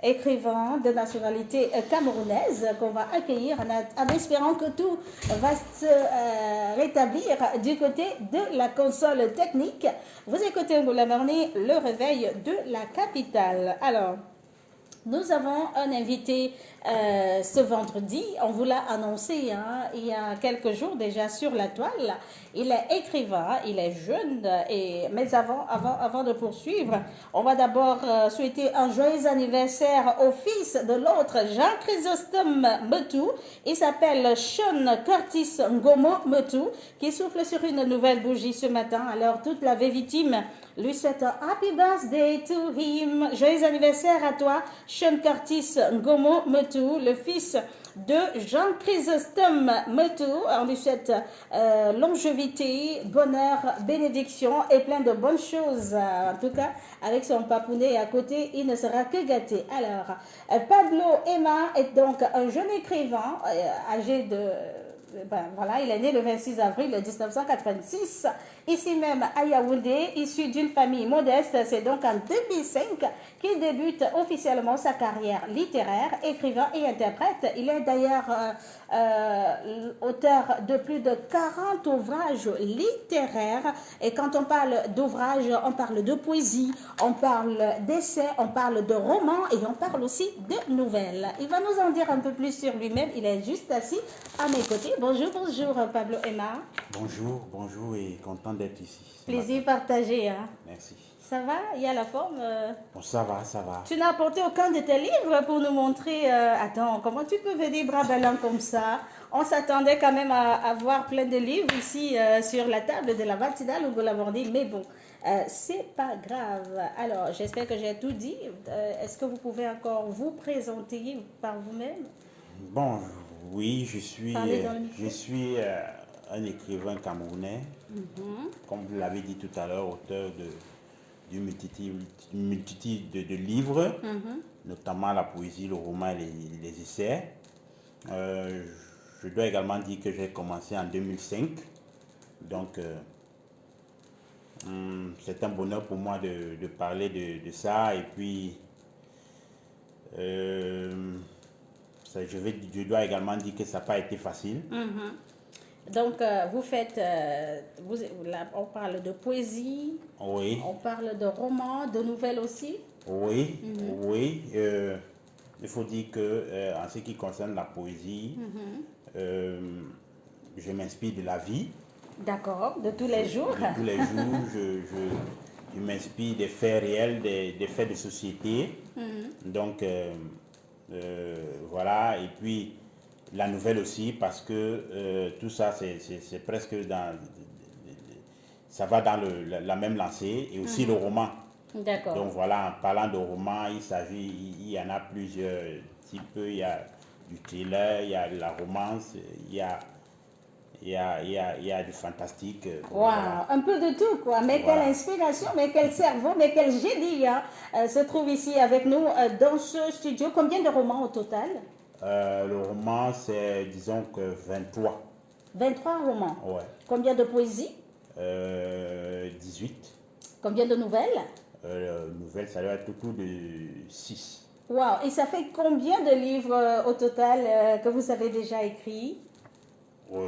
écrivain de nationalité camerounaise qu'on va accueillir en espérant que tout va se rétablir du côté de la console technique. Vous écoutez Angola Morning, le réveil de la capitale. Alors, Nous avons un invité ce vendredi, on vous l'a annoncé il y a quelques jours déjà sur la toile. Il est écrivain, il est jeune, mais avant de poursuivre, on va d'abord souhaiter un joyeux anniversaire au fils de l'autre, Jean Chrysostome Metou. Il s'appelle Sean Curtis Ngomo Metou, qui souffle sur une nouvelle bougie ce matin. Alors toute la victime lui souhaite un happy birthday to him. Joyeux anniversaire à toi, Sean Curtis Ngomo Metou, le fils de Jean Chrysostome Metou. On lui souhaite longévité, bonheur, bénédiction et plein de bonnes choses. En tout cas, avec son papounet à côté, il ne sera que gâté. Alors, Pablo Emma est donc un jeune écrivain âgé de... voilà, il est né le 26 avril 1986, ici même à Yaoundé, issu d'une famille modeste. C'est donc en 2005 qu'il débute officiellement sa carrière littéraire, écrivain et interprète. Il est d'ailleurs auteur de plus de 40 ouvrages littéraires. Et quand on parle d'ouvrages, on parle de poésie, on parle d'essais, on parle de romans et on parle aussi de nouvelles. Il va nous en dire un peu plus sur lui-même. Il est juste assis à mes côtés. Bonjour, bonjour Pablo Emma. Bonjour, bonjour et content d'être ici. Plaisir partagé. Hein? Merci. Ça va? Il y a la forme? Bon, ça va, ça va. Tu n'as apporté aucun de tes livres pour nous montrer... Attends, comment tu peux venir bras ballants comme ça? On s'attendait quand même à voir plein de livres ici sur la table de la matinale au Golabordi, mais bon, c'est pas grave. Alors, j'espère que j'ai tout dit. Est-ce que vous pouvez encore vous présenter par vous-même? Bon, oui, je suis un écrivain camerounais, comme vous l'avez dit tout à l'heure, auteur d'une multitude de livres, notamment la poésie, le roman et les essais. Je dois également dire que j'ai commencé en 2005, donc c'est un bonheur pour moi de parler de ça. Et puis, je dois également dire que ça n'a pas été facile. Donc, vous faites, on parle de poésie, oui. On parle de romans, de nouvelles aussi. Oui, oui. Il faut dire que en ce qui concerne la poésie, je m'inspire de la vie. D'accord, de tous les jours. De tous les jours, je m'inspire des faits réels, des faits de société. Donc, voilà, et puis la nouvelle aussi, parce que tout ça, c'est presque ça va dans la même lancée, et aussi le roman. D'accord. Donc voilà, en parlant de roman, il y en a plusieurs types. Il y a du thriller, il y a de la romance, il y a du fantastique. Wow, voilà. Un peu de tout, quoi. Mais voilà. Quelle inspiration, mais quel cerveau, mais quel génie se trouve ici avec nous dans ce studio. Combien de romans au total? Le roman, c'est, disons que 23. 23 romans? Ouais. Combien de poésie? 18. Combien de nouvelles? Nouvelles, ça doit être autour de 6. Wow, et ça fait combien de livres au total que vous avez déjà écrits?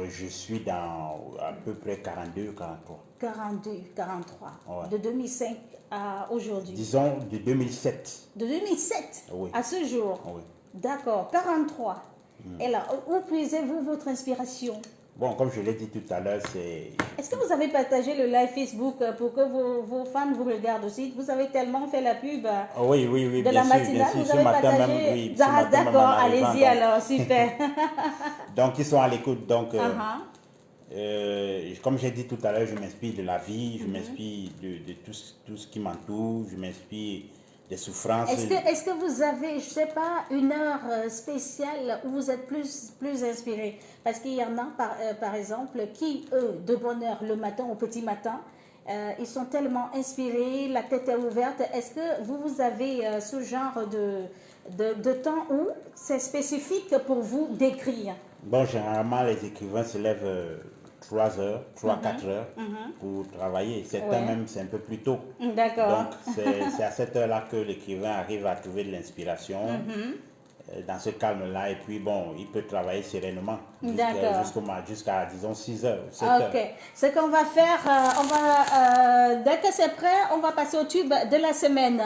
Je suis dans à peu près 42, 43. 42, 43. Ouais. De 2005 à aujourd'hui. Disons de 2007. De 2007 oui. À ce jour. Oui. D'accord, 43. Et là, où puisez-vous votre inspiration? Bon, comme je l'ai dit tout à l'heure, c'est... Est-ce que vous avez partagé le live Facebook pour que vos fans vous regardent aussi? Vous avez tellement fait la pub oui, de la matinale, vous avez partagé... D'accord, allez-y alors, super. Donc, ils sont à l'écoute. Donc, comme j'ai dit tout à l'heure, je m'inspire de la vie, je m'inspire de tout ce qui m'entoure, je m'inspire des souffrances. Est-ce que vous avez, je ne sais pas, une heure spéciale où vous êtes plus inspiré? Parce qu'il y en a, par exemple, qui, eux, de bonne heure le matin, au petit matin, ils sont tellement inspirés, la tête est ouverte. Est-ce que vous avez ce genre de temps où c'est spécifique pour vous d'écrire? Bon, généralement, les écrivains se lèvent 3 heures, 3-4 heures pour travailler. Certains même, c'est un peu plus tôt. D'accord. Donc, c'est à cette heure-là que l'écrivain arrive à trouver de l'inspiration, dans ce calme-là. Et puis, bon, il peut travailler sereinement. D'accord. Jusqu'à, disons, 6 heures, 7 heures. Ok. Ce qu'on va faire, dès que c'est prêt, on va passer au tube de la semaine.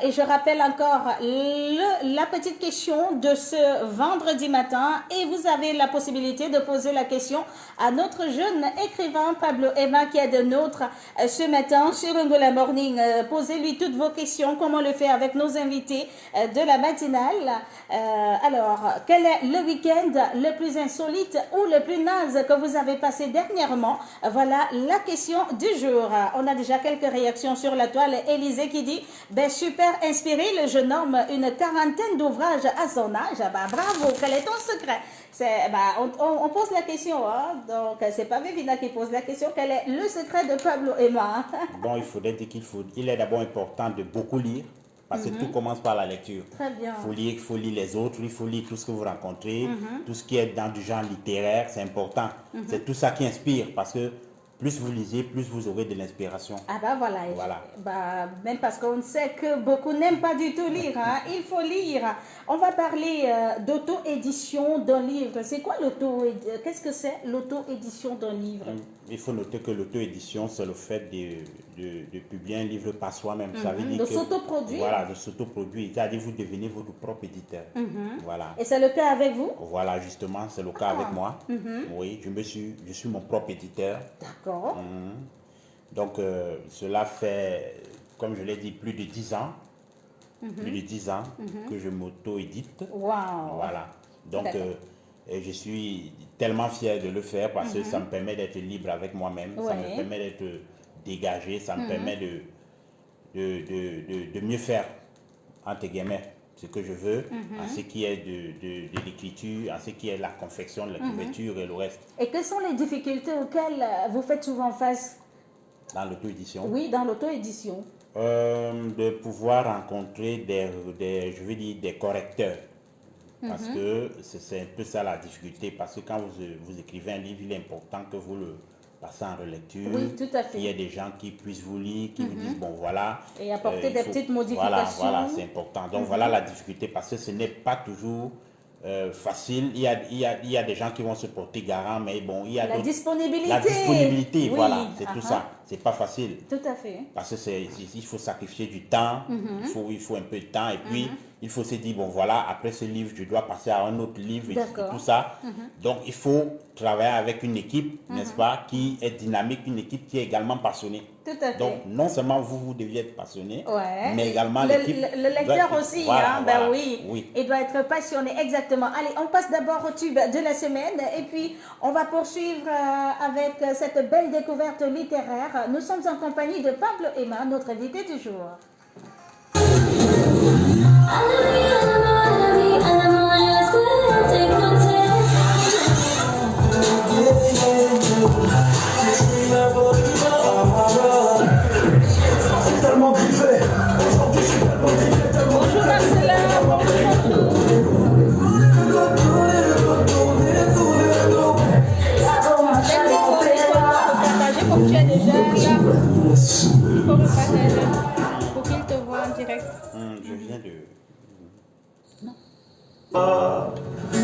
Et je rappelle encore la petite question de ce vendredi matin. Et vous avez la possibilité de poser la question à notre jeune écrivain Pablo Emma qui est de nôtre ce matin sur Angola Morning. Posez-lui toutes vos questions, comme on le fait avec nos invités de la matinale. Alors, quel est le week-end le plus insolite ou le plus naze que vous avez passé dernièrement? Voilà la question du jour. On a déjà quelques réactions sur la toile. Élisée qui dit super inspiré, le jeune homme, une quarantaine d'ouvrages à son âge. Bravo, quel est ton secret? On pose la question, hein? Donc c'est pas Vivina qui pose la question. Quel est le secret de Pablo Emma? Bon, il faudrait dire qu'il est d'abord important de beaucoup lire. Parce que tout commence par la lecture. Très bien. Il faut lire les autres, il faut lire tout ce que vous rencontrez, tout ce qui est dans du genre littéraire, c'est important. C'est tout ça qui inspire, parce que plus vous lisez, plus vous aurez de l'inspiration. Voilà. Même parce qu'on sait que beaucoup n'aiment pas du tout lire. Hein. Il faut lire. On va parler d'auto-édition d'un livre. C'est quoi l'auto-édition? Qu'est-ce que c'est l'auto-édition d'un livre? Il faut noter que l'auto-édition, c'est le fait de publier un livre par soi-même. Ça veut dire de s'autoproduire. Voilà, de s'autoproduire. C'est-à-dire que vous devenez votre propre éditeur. Voilà. Et c'est le cas avec vous? Voilà, justement, c'est le cas avec moi. Oui, je suis mon propre éditeur. D'accord. Donc, cela fait, comme je l'ai dit, plus de 10 ans. Plus de 10 ans que je m'auto-édite. Wow. Voilà. Donc, je suis tellement fier de le faire parce que ça me permet d'être libre avec moi-même. Ça me permet d'être dégagé. Ça me permet de mieux faire, entre guillemets, ce que je veux, en ce qui est de l'écriture, en ce qui est de la confection, de la couverture et le reste. Et quelles sont les difficultés auxquelles vous faites souvent face? Dans l'auto-édition? Oui, dans l'auto-édition. De pouvoir rencontrer des correcteurs. Parce que c'est un peu ça la difficulté. Parce que quand vous écrivez un livre, il est important que vous le passez en relecture. Oui, tout à fait. Il y a des gens qui puissent vous lire, qui vous disent, bon voilà. Et apporter des petites modifications. Voilà, c'est important. Donc voilà la difficulté. Parce que ce n'est pas toujours facile. Il y a des gens qui vont se porter garant, mais bon, il y a la disponibilité. La disponibilité, oui. Voilà, c'est tout ça. C'est pas facile. Tout à fait. Parce que il faut sacrifier du temps, il faut un peu de temps, et puis il faut se dire, bon voilà, après ce livre, je dois passer à un autre livre, et tout ça. Donc il faut travailler avec une équipe, n'est-ce pas, qui est dynamique, une équipe qui est également passionnée. Tout à fait. Donc non seulement vous deviez être passionné, mais également l'équipe. Le lecteur aussi, voilà, oui. Il doit être passionné, exactement. Allez, on passe d'abord au tube de la semaine, et puis on va poursuivre avec cette belle découverte littéraire. Nous sommes en compagnie de Pablo Emma, notre invité du jour. C'est tellement griffé. Aujourd'hui, je suis tellement griffé, tellement bonjour Marcella, comme tu es déjà là, il faut me partager pour qu'il te voit en direct. Je viens de...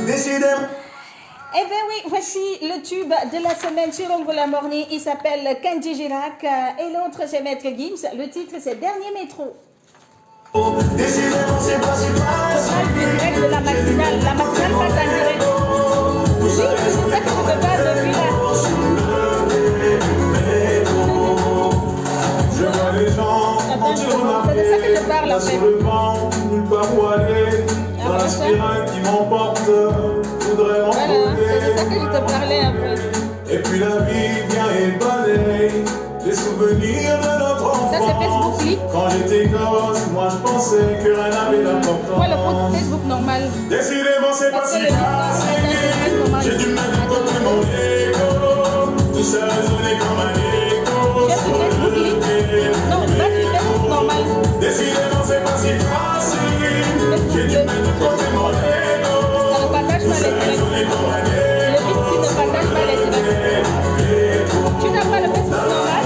Décidément. Eh bien oui, voici le tube de la semaine sur Angola Morning. Il s'appelle Kenji Girac et l'autre c'est Maître Gims. Le titre c'est Dernier Métro. Décidément, c'est pas si facile. Direct de la matinale. La matinale passe en direct. Oui, c'est ça que je te parle depuis là. Je vois les gens. C'est de ça que je parle en fait. Sur le vent, nulle part où aller. Dans la spirale qui m'emporte, voudrais m'envoler. Voilà, c'est de ça que je te parlais un peu. Et puis la vie vient et balaye les souvenirs de notre enfance. Ça c'est Facebook Clip. Quand j'étais gosse, moi je pensais que rien n'avait d'importance. Ouais, le Facebook normal. Décidément, c'est pas si facile. J'ai dû mettre de côté mon ego. Tout ça résonnait comme un écho. J'ai sur Facebook Clip. Non, pas sur Facebook normal. Décidément, c'est pas si facile. J'ai dû mettre de côté mon ego. Ça ne partage pas les directs. Le Bitsy ne partage pas les directs. Tu n'as pas le Facebook normal?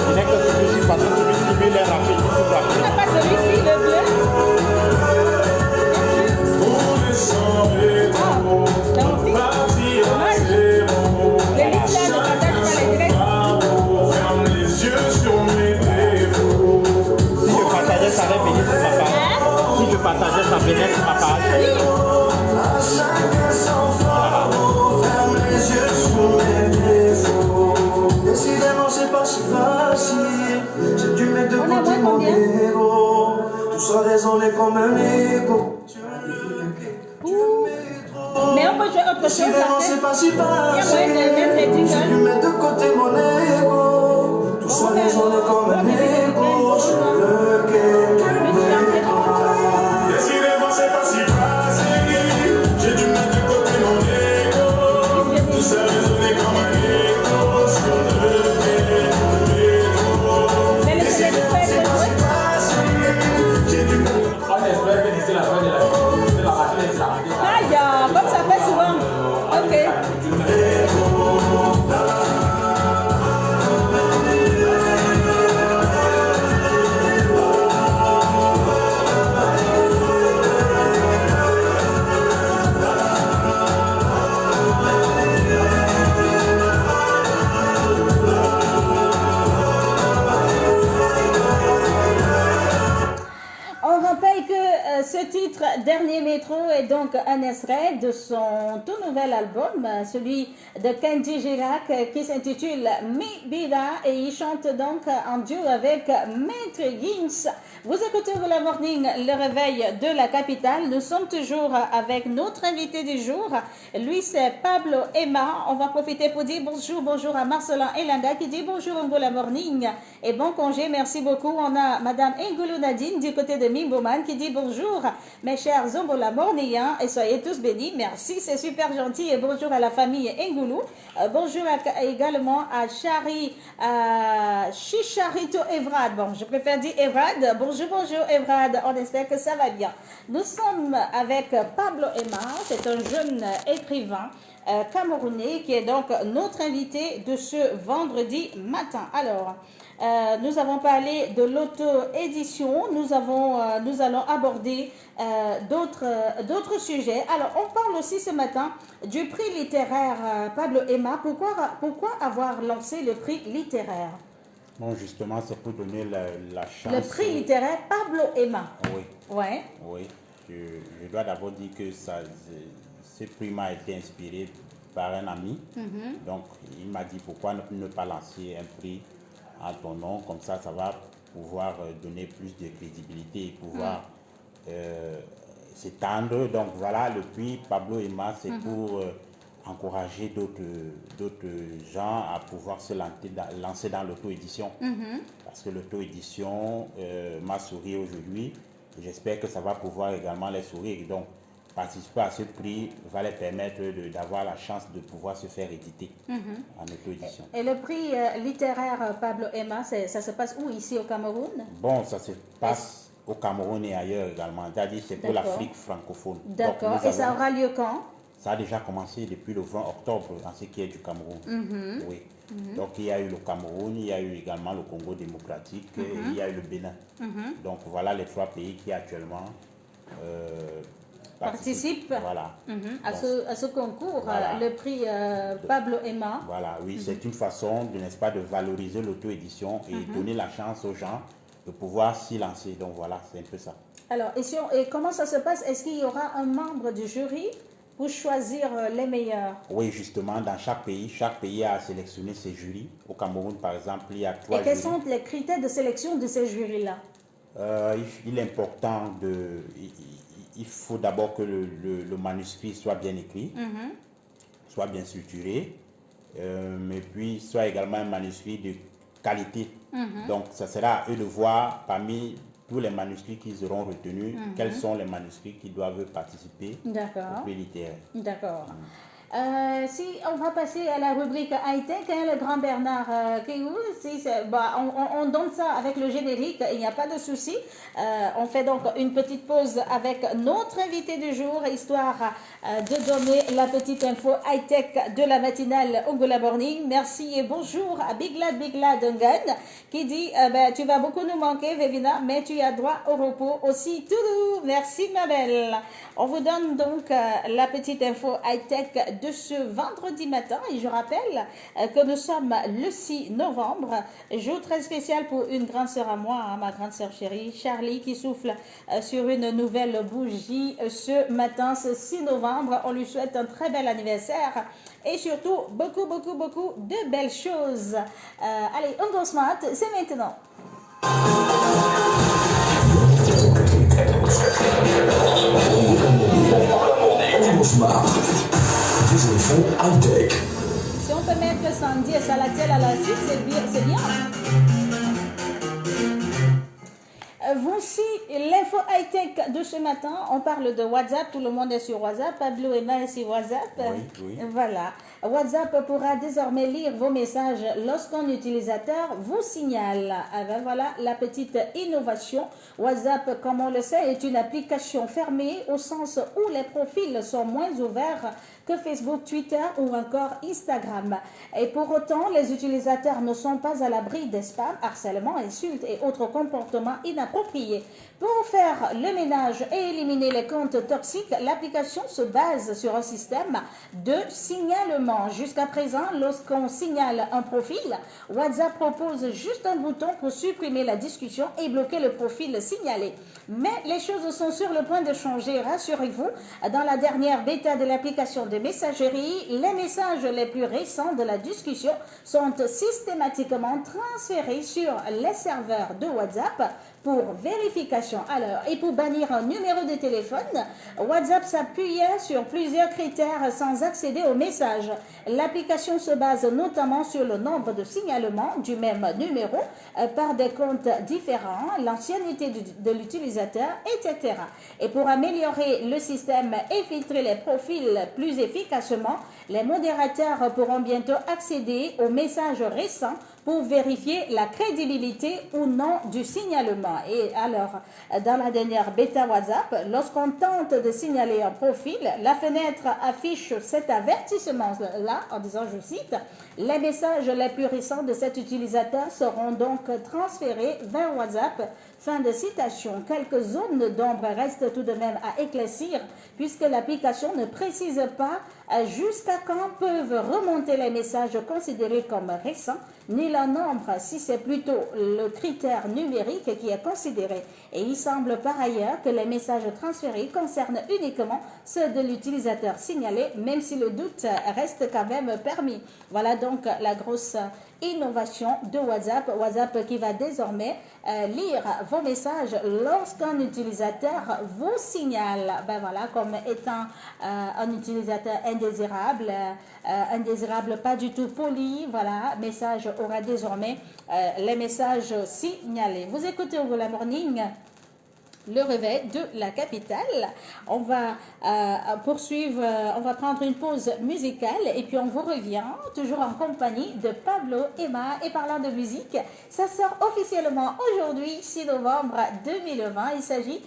Il n'est que celui-ci parce que celui-ci, il est rapide. Tu n'as pas celui-ci, le bleu? combien? Tout ça résonnait comme un écho. Mais on peut jouer autre chose après. C'est pas si Il y a moyen de mettre les jingles. J'ai dû mettre de côté mon égo. Tout ça résonnait comme un écho sur le quai. Décidément c'est pas si facile. J'ai dû mettre de côté mon égo. Tout ça résonnait comme un écho sur le quai. Décidément c'est pas si facile. J'ai dû mettre de côté. On espère que d'ici la fin de la partie de la Aïe, comme ça fait souvent. Ok. On rappelle que ce titre, Dernier Métro, est donc un extrait de son tout nouvel album, celui de Kenji Girac, qui s'intitule Mi Vida, et il chante donc en duo avec Maître Gims. Vous écoutez Gola Morning, le réveil de la capitale. Nous sommes toujours avec notre invité du jour. Lui, c'est Pablo Emma. On va profiter pour dire bonjour à Marcelin Elanga qui dit bonjour Gola Morning et bon congé. Merci beaucoup. On a Madame Ngoulou Nadine du côté de Mimboman qui dit bonjour mes chers Zombola Morniens et soyez tous bénis. Merci, c'est super gentil et bonjour à la famille Ngoulou. Bonjour également à Chicharito Evrad. Bon, je préfère dire Evrad. Bonjour Evrad, on espère que ça va bien. Nous sommes avec Pablo Emma, c'est un jeune écrivain camerounais qui est donc notre invité de ce vendredi matin. Alors, nous avons parlé de l'auto-édition, nous allons aborder d'autres sujets. Alors, on parle aussi ce matin du prix littéraire. Pablo Emma, pourquoi avoir lancé le prix littéraire? Bon, justement, c'est pour donner la chance. Le prix littéraire Pablo Emma. Oui. Ouais. Oui. Je dois d'abord dire que ce prix m'a été inspiré par un ami. Donc, il m'a dit pourquoi ne pas lancer un prix à ton nom, comme ça va pouvoir donner plus de crédibilité et pouvoir s'étendre. Donc voilà, le prix Pablo Emma, c'est pour encourager d'autres gens à pouvoir se lancer dans l'auto-édition. Parce que l'auto-édition m'a souri aujourd'hui. J'espère que ça va pouvoir également les sourire. Donc, participer à ce prix va les permettre d'avoir la chance de pouvoir se faire éditer en auto-édition. Et le prix littéraire Pablo Emma, ça se passe où, ici au Cameroun? Bon, ça se passe au Cameroun et ailleurs également. C'est-à-dire c'est pour l'Afrique francophone. D'accord. Et ça aura lieu quand? Ça a déjà commencé depuis le 20 octobre en ce qui est du Cameroun. Oui. Donc il y a eu le Cameroun, il y a eu également le Congo démocratique et il y a eu le Bénin. Donc voilà les 3 pays qui actuellement participent à ce concours, voilà. le prix Pablo Emma. Voilà, oui, c'est une façon, n'est-ce pas, de valoriser l'auto-édition et donner la chance aux gens de pouvoir s'y lancer. Donc voilà, c'est un peu ça. Alors, et comment ça se passe? Est-ce qu'il y aura un membre du jury pour choisir les meilleurs? Oui, justement, dans chaque pays a sélectionné ses jurys. Au Cameroun, par exemple, il y a 3 jurys. Et quels sont les critères de sélection de ces jurys-là? Il est important il faut d'abord que le manuscrit soit bien écrit, soit bien structuré, mais puis soit également un manuscrit de qualité. Donc, ça sera à eux de voir parmi tous les manuscrits qu'ils auront retenus, quels sont les manuscrits qui doivent participer au prix littéraire. D'accord. Si on va passer à la rubrique high-tech, le grand Bernard Kéhou, on donne ça avec le générique, il n'y a pas de souci. On fait donc une petite pause avec notre invité du jour, histoire de donner la petite info high-tech de la matinale au Gola Morning. Merci et bonjour à Biglad Dungan qui dit tu vas beaucoup nous manquer, Vevina, mais tu as droit au repos aussi. Toudou, merci ma belle. On vous donne donc la petite info high-tech de ce vendredi matin et je rappelle que nous sommes le 6 novembre, jour très spécial pour une grande sœur à moi, ma grande sœur chérie Charlie qui souffle sur une nouvelle bougie ce matin, ce 6 novembre. On lui souhaite un très bel anniversaire et surtout beaucoup de belles choses. Allez, on go smart, c'est maintenant. Ongo Smart. Vos infos high-tech. Si on peut mettre Sandy et Salatiel à la suite, c'est bien. Voici l'info high-tech de ce matin. On parle de WhatsApp. Tout le monde est sur WhatsApp. Pablo Emma est sur WhatsApp. Oui. Voilà. WhatsApp pourra désormais lire vos messages lorsqu'un utilisateur vous signale. Alors voilà la petite innovation. WhatsApp, comme on le sait, est une application fermée au sens où les profils sont moins ouverts que Facebook, Twitter ou encore Instagram. Et pour autant, les utilisateurs ne sont pas à l'abri des spams, harcèlements, insultes et autres comportements inappropriés. Pour faire le ménage et éliminer les comptes toxiques, l'application se base sur un système de signalement. Jusqu'à présent, lorsqu'on signale un profil, WhatsApp propose juste un bouton pour supprimer la discussion et bloquer le profil signalé. Mais les choses sont sur le point de changer, rassurez-vous. Dans la dernière bêta de l'application de messagerie, les messages les plus récents de la discussion sont systématiquement transférés sur les serveurs de WhatsApp pour vérification. Alors, et pour bannir un numéro de téléphone, WhatsApp s'appuyait sur plusieurs critères sans accéder aux messages. L'application se base notamment sur le nombre de signalements du même numéro par des comptes différents, l'ancienneté de l'utilisateur, etc. Et pour améliorer le système et filtrer les profils plus efficacement, les modérateurs pourront bientôt accéder aux messages récents pour vérifier la crédibilité ou non du signalement. Et alors, dans la dernière bêta WhatsApp, lorsqu'on tente de signaler un profil, la fenêtre affiche cet avertissement-là en disant, je cite, « Les messages les plus récents de cet utilisateur seront donc transférés vers WhatsApp ». Fin de citation. Quelques zones d'ombre restent tout de même à éclaircir puisque l'application ne précise pas jusqu'à quand peuvent remonter les messages considérés comme récents, ni le nombre si c'est plutôt le critère numérique qui est considéré. Et il semble par ailleurs que les messages transférés concernent uniquement ceux de l'utilisateur signalé, même si le doute reste quand même permis. Voilà donc la grosse innovation de WhatsApp. WhatsApp qui va désormais lire vos messages lorsqu'un utilisateur vous signale, ben voilà, comme étant un utilisateur indésirable, indésirable pas du tout poli. Voilà, message aura désormais les messages signalés. Vous écoutez au Good Morning, le réveil de la capitale. On va poursuivre, on va prendre une pause musicale et puis on vous revient toujours en compagnie de Pablo Emma. Et parlant de musique, ça sort officiellement aujourd'hui 6 novembre 2020. Il s'agit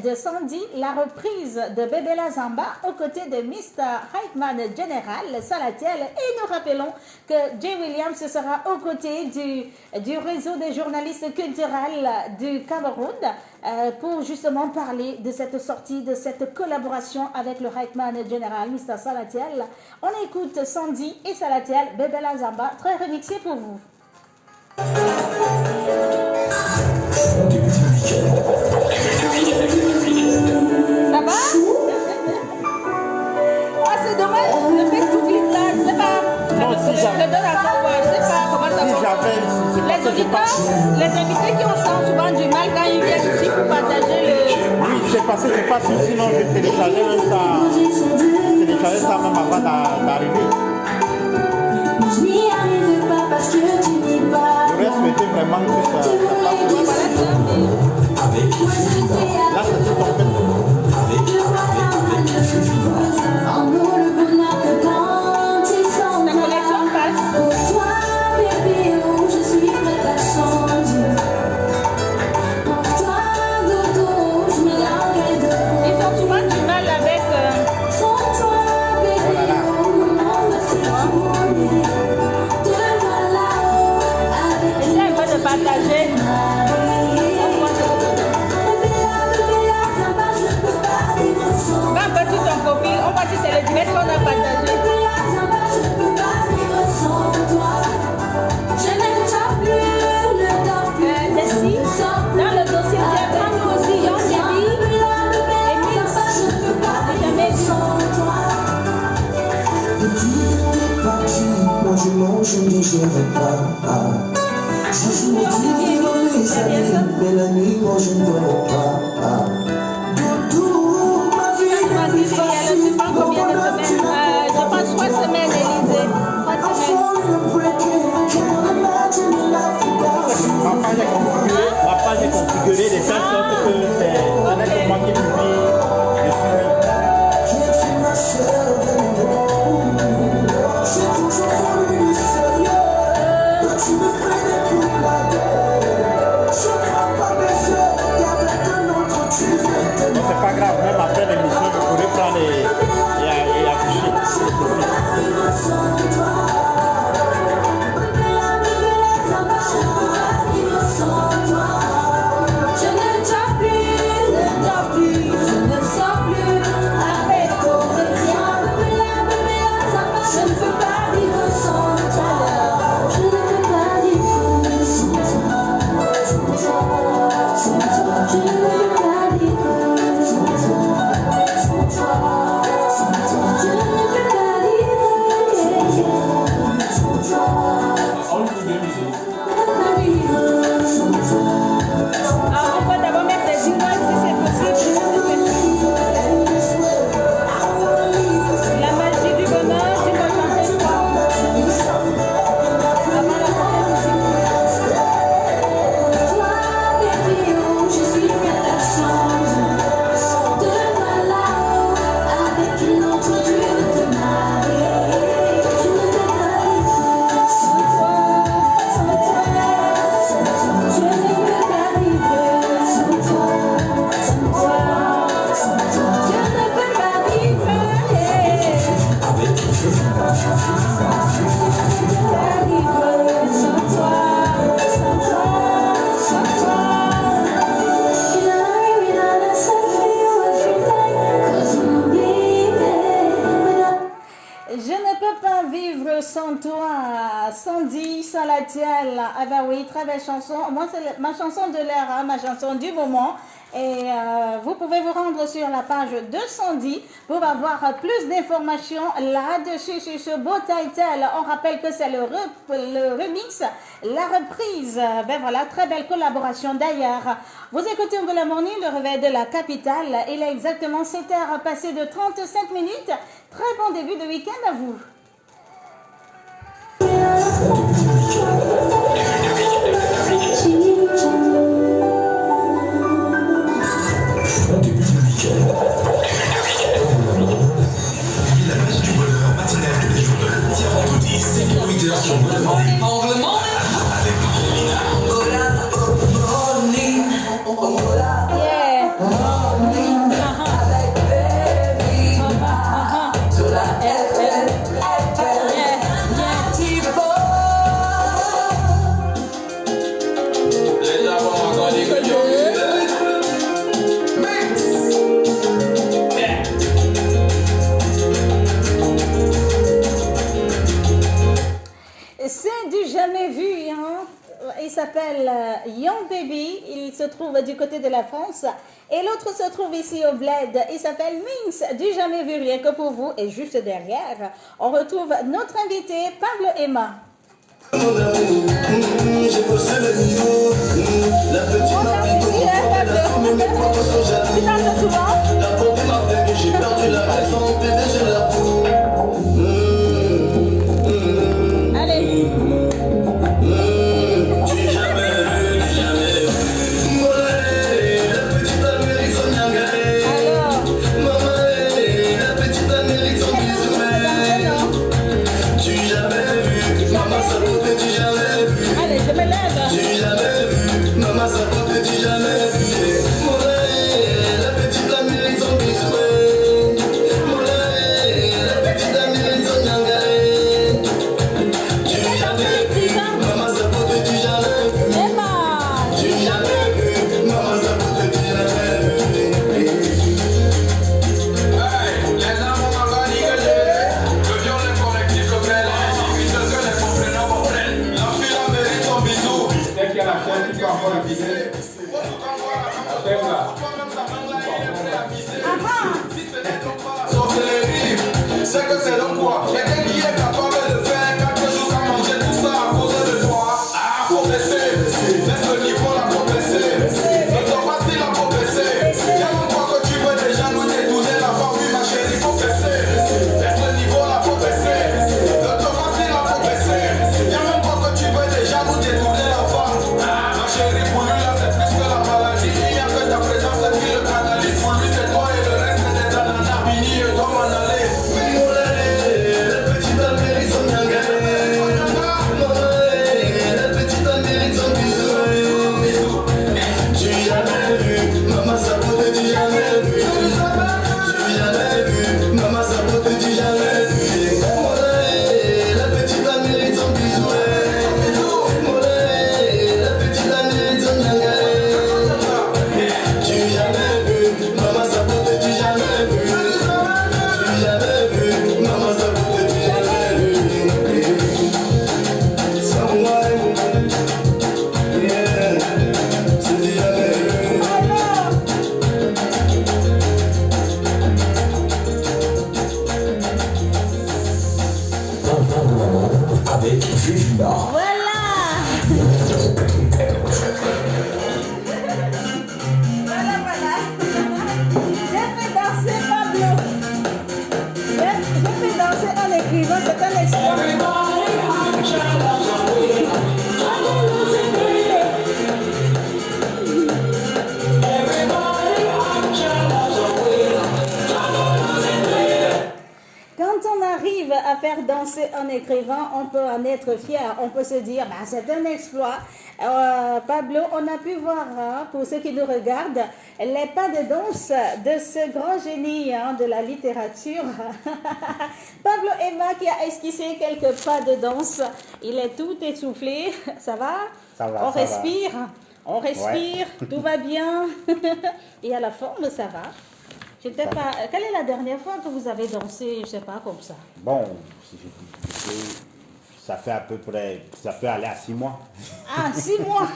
de Sandy, la reprise de Bébé La Zamba aux côtés de Mr. Hypeman General Salatiel. Et nous rappelons que Jay Williams sera aux côtés du réseau des journalistes culturels du Cameroun pour justement parler de cette sortie, de cette collaboration avec le Hypeman General, Mr. Salatiel. On écoute Sandy et Salatiel, Bébé La Zamba, très remixé pour vous. Ça va? Ah, c'est dommage, le Facebook Live là, je sais pas. Je donne à toi, je sais pas comment ça fonctionne. Les invités qui ont souvent du mal quand ils viennent ici pour partager le... Oui, c'est passé, c'est pas sûr, sinon je téléchargeais ça même avant d'arriver. Je n'y arrive pas parce que tu n'y vas. J'aurais souhaité vraiment que ça passe. Avec Là, c'est tout en fait. Avec En nous le bonheur que quand ils sont La connexion passe. pour toi, bébé, oh, je suis prête à changer. Pour toi, dodo, je me languerai de Ils ont souvent du mal avec... Sans toi, bébé, oh, mon monde va s'écrouler. Te voilà, oh, avec Essaye un peu de partager. Va un peu sur ton profil, on voit si c'est le direct qu'on a partagé. Jessie, dans le dossier, j'ai prendre aussi Young Debbie et Mix. Moi je mange, je ne digérerai pas. Je joue au tir dans les amis, mais la nuit moi je ne dors pas. Doudou, Pablo, sans toi, sans dit, sans la tienne. Ah ben oui, très belle chanson. Moi, c'est ma chanson de l'heure, hein, ma chanson du moment. Et vous pouvez vous rendre sur la page 210 pour avoir plus d'informations là-dessus sur ce beau title. On rappelle que c'est le remix, la reprise. Ben voilà, très belle collaboration d'ailleurs. Vous écoutez On the Morning, le réveil de la capitale. Il est exactement 7h passé de 35 minutes. Très bon début de week-end à vous. Sur le morning. Avec Lina. Yeah. Sur la FM. Les avons encore dit que Dieu c'est du jamais vu, hein. Il s'appelle Young Baby, il se trouve du côté de la France et l'autre se trouve ici au Bled, il s'appelle Minx, du jamais vu, rien que pour vous. Et juste derrière, on retrouve notre invité Pablo Emma. J'ai bossé le niveau. La petite m'a pris comme mes propres sont jaloux. Tu danses souvent? La portée m'a fait que j'ai perdu la raison, bébé j'ai la peau. Allez. Tu jamais vu, tu jamais vu. Mollet, la petite Amérique son yangalé. Alors Maman, la petite Amérique son bisoué. Tu jamais vu, maman ça peut tu jamais vu. allez, je me lève. Tu jamais vu, maman ça peut tu jamais vu. Mollet, la petite Amérique son bisoué. Mollet, la petite Amérique son yangalé. Tu jamais vu, maman ça peut tu jamais vu. Emma. Tu jamais vu, maman ça peut tu jamais vu. Hey, les armes ont encore dit que le viol est collectif, le grêle est individuel, que les comprenants comprennent. La fille la mérite son bisou. Dès qu'il y a la chaîne, tu peux encore le viser. La chaîne là. Sauf les rives, c'est que c'est donc quoi? Quelqu'un qui est capable de faire 4 jours sans manger tout ça à cause de toi. Ah, faut baisser, laisse le niveau là, faut baisser. Ne t'en pas si là, faut baisser. Y'a même quoi que tu veux déjà nous détourner la femme, oui ma chérie, faut baisser. Laisse le niveau là, faut baisser. Ne t'en pas si là, faut baisser. Y'a même quoi que tu veux déjà nous détourner la femme. Ah, ma chérie, pour lui là, c'est plus que la maladie. Il y a que ta présence qui le canalise. Pour lui, c'est toi et le reste, c'est des ananas. Bini et toi, m'en aller. La petite Amérique son yangalé. La petite Amérique son bisou. Tu jamais vu, maman ça peut tu jamais vu. Tu jamais vu, maman ça peut tu jamais vu. La petite Amérique son bisou. La petite Amérique son yangalé. Tu jamais vu, maman ça peut tu jamais vu. Tu jamais vu, maman ça peut tu jamais vu. Someone, yeah, c'est du jamais vu. Avec Vivina. Voilà. Voilà. J'ai fait danser Pablo. J'ai fait danser en écrivant, c'est un exploit. Quand on arrive à faire danser en écrivant, on peut en être fier. On peut se dire, bah, c'est un exploit. Pablo, on a pu voir, hein, pour ceux qui nous regardent, les pas de danse de ce grand génie, hein, de la littérature. Pablo Emma qui a esquissé quelques pas de danse. Il est tout essoufflé. Ça va? Ça va, On ça respire. On respire. Ouais. Tout va bien. Et à la forme, ça va. Je sais pas. Quelle est la dernière fois que vous avez dansé, je sais pas, comme ça? Bon, si je ça fait à peu près, ça peut aller à 6 mois. Ah, 6 mois.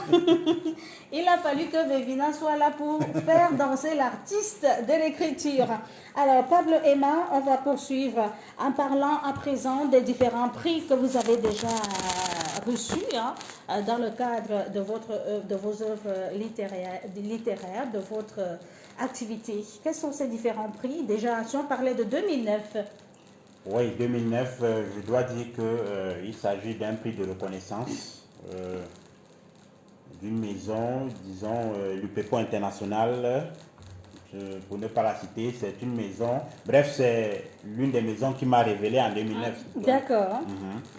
Il a fallu que Vevina soit là pour faire danser l'artiste de l'écriture. Alors, Pablo Emma, on va poursuivre en parlant à présent des différents prix que vous avez déjà reçus dans le cadre de vos œuvres littéraires, de votre activité. Quels sont ces différents prix? Déjà, si on parlait de 2009. Oui, 2009, je dois dire qu'il s'agit d'un prix de reconnaissance d'une maison, disons, l'UPEPO International, pour ne pas la citer, c'est une maison, bref, c'est l'une des maisons qui m'a révélé en 2009. D'accord.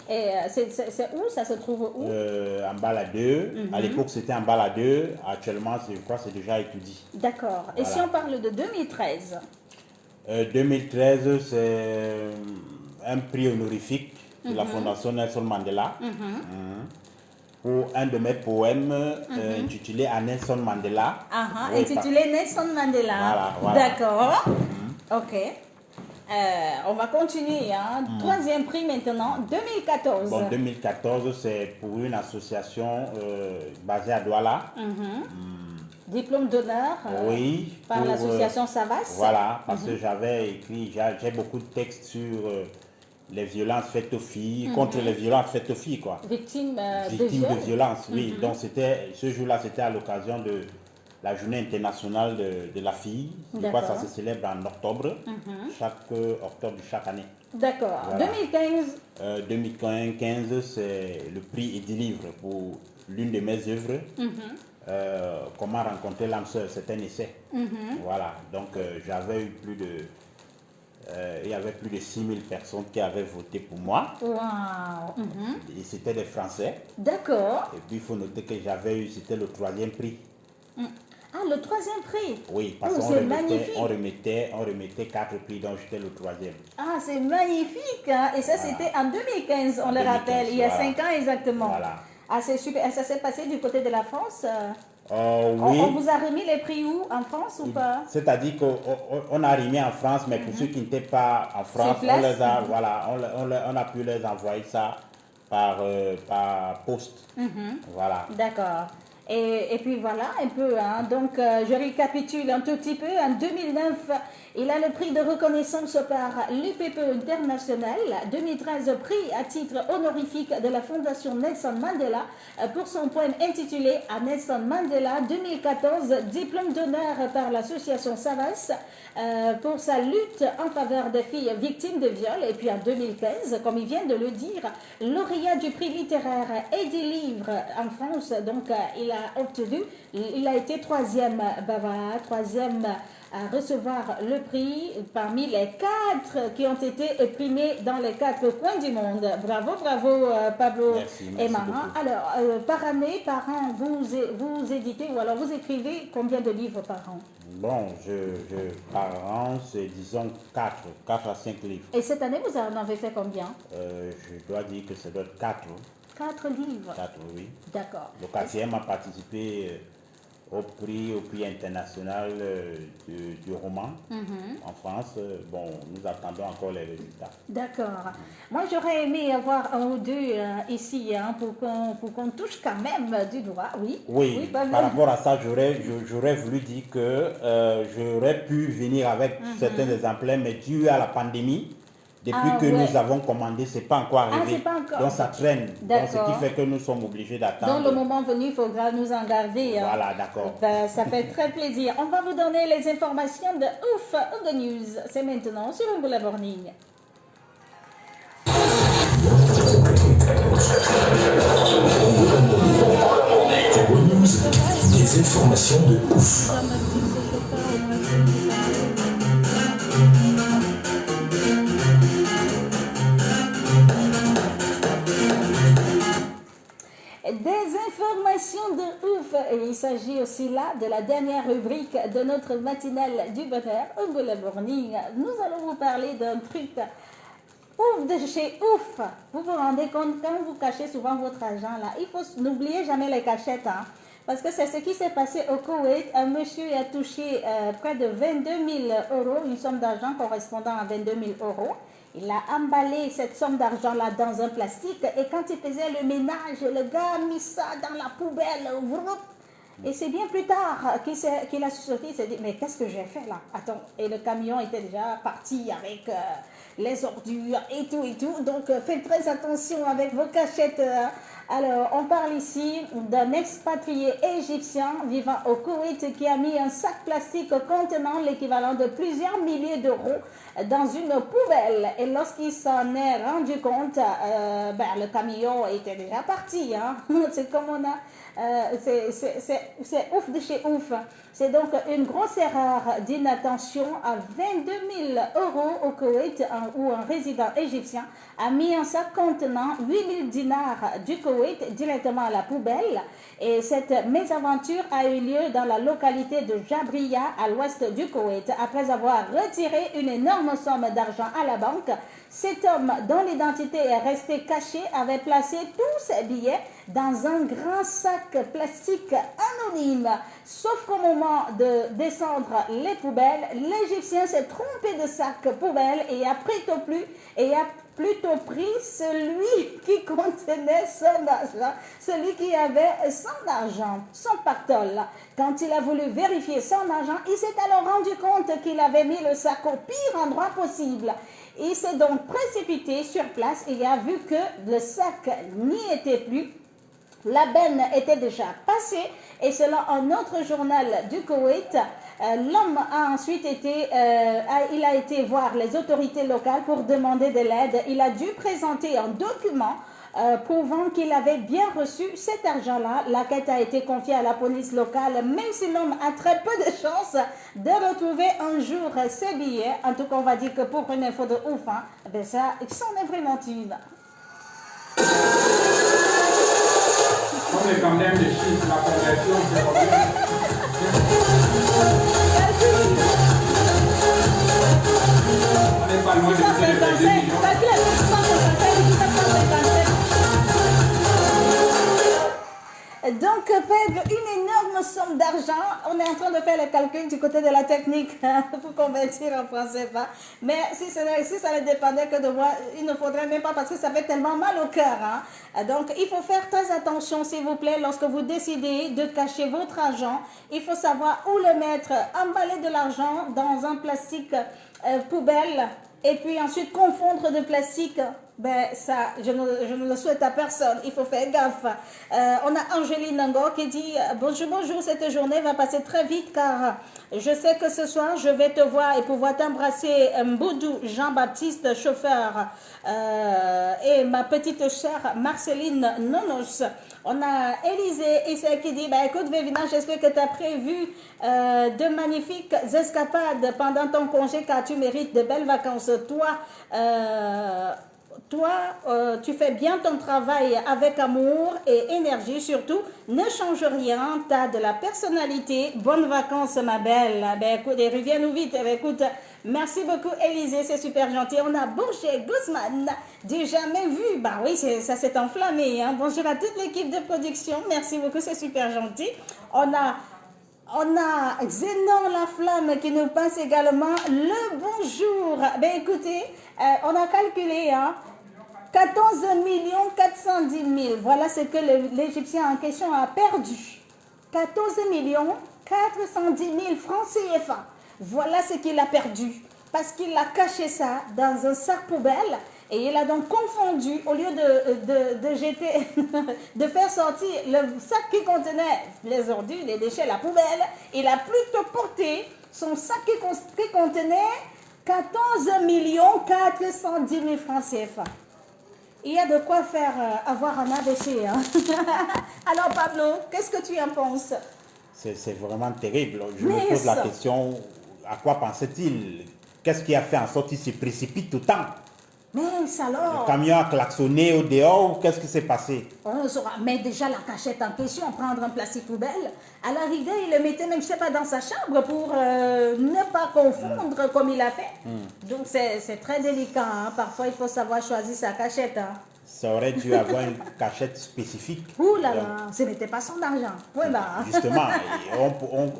Et c'est où? Ça se trouve où? En Bala 2. À l'époque, c'était en Bala 2. Actuellement, je crois que c'est déjà étudié. D'accord. Voilà. Et si on parle de 2013? 2013, c'est un prix honorifique de la Fondation Nelson Mandela. Pour un de mes poèmes intitulé à Nelson Mandela. Intitulé Nelson Mandela. Voilà. D'accord. Ok. On va continuer. Troisième prix maintenant, 2014. Bon, 2014, c'est pour une association basée à Douala. Diplôme d'honneur oui, par l'association Savas. Voilà, parce que j'avais écrit, j'ai beaucoup de textes sur les violences faites aux filles, contre les violences faites aux filles, quoi. Victimes de violences, oui. Donc ce jour-là, c'était à l'occasion de la journée internationale de la fille. Je crois que ça se célèbre en octobre, chaque octobre de chaque année. D'accord. Voilà. 2015 2015, c'est le prix Edilivre pour l'une de mes œuvres. Comment rencontrer l'âme sœur, c'est un essai. Voilà, donc j'avais eu plus de... il y avait plus de 6000 personnes qui avaient voté pour moi. Wow. Et c'était des Français. D'accord. Et puis il faut noter que j'avais eu, c'était le 3e prix. Ah, le 3e prix? Oui, parce qu'on remettait 4 prix, donc j'étais le 3e. Ah, c'est magnifique. Et ça, c'était en 2015, on le rappelle, il y a 5 ans exactement. Voilà. Ah, c'est super. Ça s'est passé du côté de la France? Oui. On vous a remis les prix où? En France ou pas? C'est-à-dire qu'on a remis en France, mais pour ceux qui n'étaient pas en France, on les a, voilà, on a pu les envoyer ça par poste. Voilà. D'accord. Et puis voilà un peu, donc je récapitule un tout petit peu. En 2009, il a le prix de reconnaissance par l'UPEPO International. 2013, prix à titre honorifique de la Fondation Nelson Mandela pour son poème intitulé à Nelson Mandela. 2014, diplôme d'honneur par l'association Savas pour sa lutte en faveur des filles victimes de viol. Et puis en 2015, comme il vient de le dire, lauréat du prix littéraire Edilivre en France. Donc il a été 3e bavard, 3e à recevoir le prix parmi les 4 qui ont été primés dans les 4 coins du monde. Bravo, bravo Pablo. Merci Emma. beaucoup. Alors, par année, par an, vous éditez ou alors vous écrivez combien de livres par an? Bon, par an, c'est disons 4 à 5 livres. Et cette année, vous en avez fait combien? Je dois dire que ça doit être 4. 4 livres? 4, oui. D'accord. Le 4e a participé au prix international du roman en France. Bon, nous attendons encore les résultats. D'accord. Moi, j'aurais aimé avoir un ou deux ici pour qu'on touche quand même du doigt. Oui, par rapport à ça, j'aurais voulu dire que j'aurais pu venir avec certains exemplaires, mais dû à la pandémie, depuis que nous avons commandé, ce n'est pas encore arrivé. Pas encore. Donc ça traîne. Donc, ce qui fait que nous sommes obligés d'attendre. Donc le moment venu, il faudra nous en garder. Voilà, d'accord. Ça fait très plaisir. On va vous donner les informations de Ouf Ogo News. C'est maintenant sur Umboula Morning. Des informations de ouf. Des informations de ouf. Et il s'agit aussi là de la dernière rubrique de notre matinale du bonheur, Umboula Morning. Nous allons vous parler d'un truc ouf de chez ouf. Vous vous rendez compte, quand vous cachez souvent votre argent là, il faut n'oublier jamais les cachettes. Parce que c'est ce qui s'est passé au Koweït. Un monsieur a touché près de 22 000 euros, une somme d'argent correspondant à 22 000 euros. Il a emballé cette somme d'argent-là dans un plastique et quand il faisait le ménage, le gars a mis ça dans la poubelle. Et c'est bien plus tard qu'il a sorti, il s'est dit, mais qu'est-ce que j'ai fait là? Attends, et le camion était déjà parti avec les ordures et tout. Donc faites très attention avec vos cachettes. Alors, on parle ici d'un expatrié égyptien vivant au Koweït qui a mis un sac plastique contenant l'équivalent de plusieurs milliers d'euros dans une poubelle. Et lorsqu'il s'en est rendu compte, le camion était déjà parti. Hein. C'est comme on a... c'est ouf de chez ouf. C'est donc une grosse erreur d'inattention à 22 000 euros au Koweït où un résident égyptien a mis un sac contenant 8 000 dinars du Koweït directement à la poubelle. Et cette mésaventure a eu lieu dans la localité de Jabriya à l'ouest du Koweït. Après avoir retiré une énorme somme d'argent à la banque, cet homme dont l'identité est restée cachée avait placé tous ses billets dans un grand sac plastique anonyme. Sauf qu'au moment de descendre les poubelles, l'Égyptien s'est trompé de sac poubelle et a plutôt pris celui qui contenait son argent, celui qui avait son argent, son pactole. Quand il a voulu vérifier son argent, il s'est alors rendu compte qu'il avait mis le sac au pire endroit possible. Il s'est donc précipité sur place et a vu que le sac n'y était plus. La benne était déjà passée et selon un autre journal du Koweït, l'homme a ensuite il a été voir les autorités locales pour demander de l'aide. Il a dû présenter un document prouvant qu'il avait bien reçu cet argent-là. La quête a été confiée à la police locale, même si l'homme a très peu de chances de retrouver un jour ses billets. En tout cas, on va dire que pour une info de ouf, hein, ben ça, c'en est vraiment une. On est quand même des chiffres, la conversion, c'est quand même... On n'est pas loin de 2 millions. Donc, perdre une énorme somme d'argent, on est en train de faire les calculs du côté de la technique pour convertir en francs CFA. Mais si ça ne dépendait que de moi, il ne faudrait même pas parce que ça fait tellement mal au cœur. Hein. Donc, il faut faire très attention, s'il vous plaît, lorsque vous décidez de cacher votre argent. Il faut savoir où le mettre, emballer de l'argent dans un plastique poubelle et puis ensuite confondre de plastique. Ben ça, je ne le souhaite à personne, il faut faire gaffe. On a Angéline Nango qui dit « Bonjour, cette journée va passer très vite car je sais que ce soir je vais te voir et pouvoir t'embrasser Mboudou Jean-Baptiste, chauffeur, et ma petite sœur Marceline Nonos. » On a Élisée qui dit « Écoute Vévina, j'espère que tu as prévu de magnifiques escapades pendant ton congé car tu mérites de belles vacances. Toi, tu fais bien ton travail avec amour et énergie. Surtout, ne change rien. Tu as de la personnalité. Bonnes vacances, ma belle. » Ben, écoute, reviens-nous vite. Ben, écoute, merci beaucoup, Élisée. C'est super gentil. On a Bourget Guzman. Du jamais vu. Bah oui, ça s'est enflammé. Hein. Bonjour à toute l'équipe de production. Merci beaucoup. C'est super gentil. On a Zénon La Flamme qui nous passe également le bonjour. Ben écoutez, on a calculé, hein, 14 410 000. Voilà ce que l'Égyptien en question a perdu. 14 410 000 francs CFA. Voilà ce qu'il a perdu. Parce qu'il a caché ça dans un sac poubelle. Et il a donc confondu, au lieu de jeter, de faire sortir le sac qui contenait les ordures, les déchets, la poubelle, il a plutôt porté son sac qui contenait 14 410 000 francs CFA. Il y a de quoi faire avoir un AVC. Hein? Alors Pablo, qu'est-ce que tu en penses? C'est vraiment terrible. Je me pose la question, à quoi pensait-il? Qu'est-ce qui a fait en sorte qu'il se précipite tout le temps? Mais alors... Le camion a klaxonné au dehors, qu'est-ce qui s'est passé? On saura. Mais déjà la cachette en question, prendre un plastique poubelle, à la rigueur, il le mettait même, je ne sais pas, dans sa chambre pour ne pas confondre comme il a fait. Donc c'est très délicat. Hein. Parfois, il faut savoir choisir sa cachette. Hein. Ça aurait dû avoir une cachette spécifique. Ouh là là, ce n'était pas son argent. Voilà. Justement,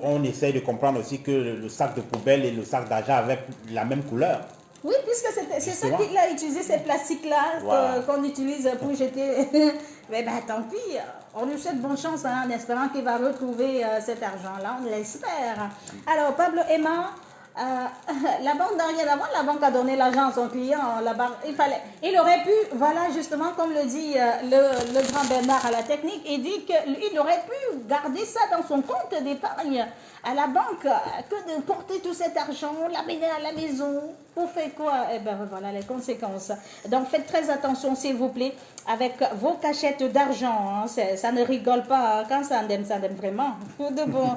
on essaye de comprendre aussi que le sac de poubelle et le sac d'argent avaient la même couleur. Oui, puisque c'est ça qu'il a utilisé, ces plastiques-là qu'on utilise pour jeter. Mais ben tant pis, on lui souhaite bonne chance en espérant qu'il va retrouver cet argent-là, on l'espère. Alors, Pablo Emma, la banque n'a rien à voir, la banque a donné l'argent à son client, il aurait pu, voilà justement comme le dit le grand Bernard à la technique, il dit qu'il aurait pu garder ça dans son compte d'épargne à la banque, que de porter tout cet argent, l'amener à la maison, pour faire quoi? Eh bien voilà les conséquences. Donc faites très attention s'il vous plaît avec vos cachettes d'argent, hein. Ça ne rigole pas, hein. Quand ça indemne vraiment. De bon.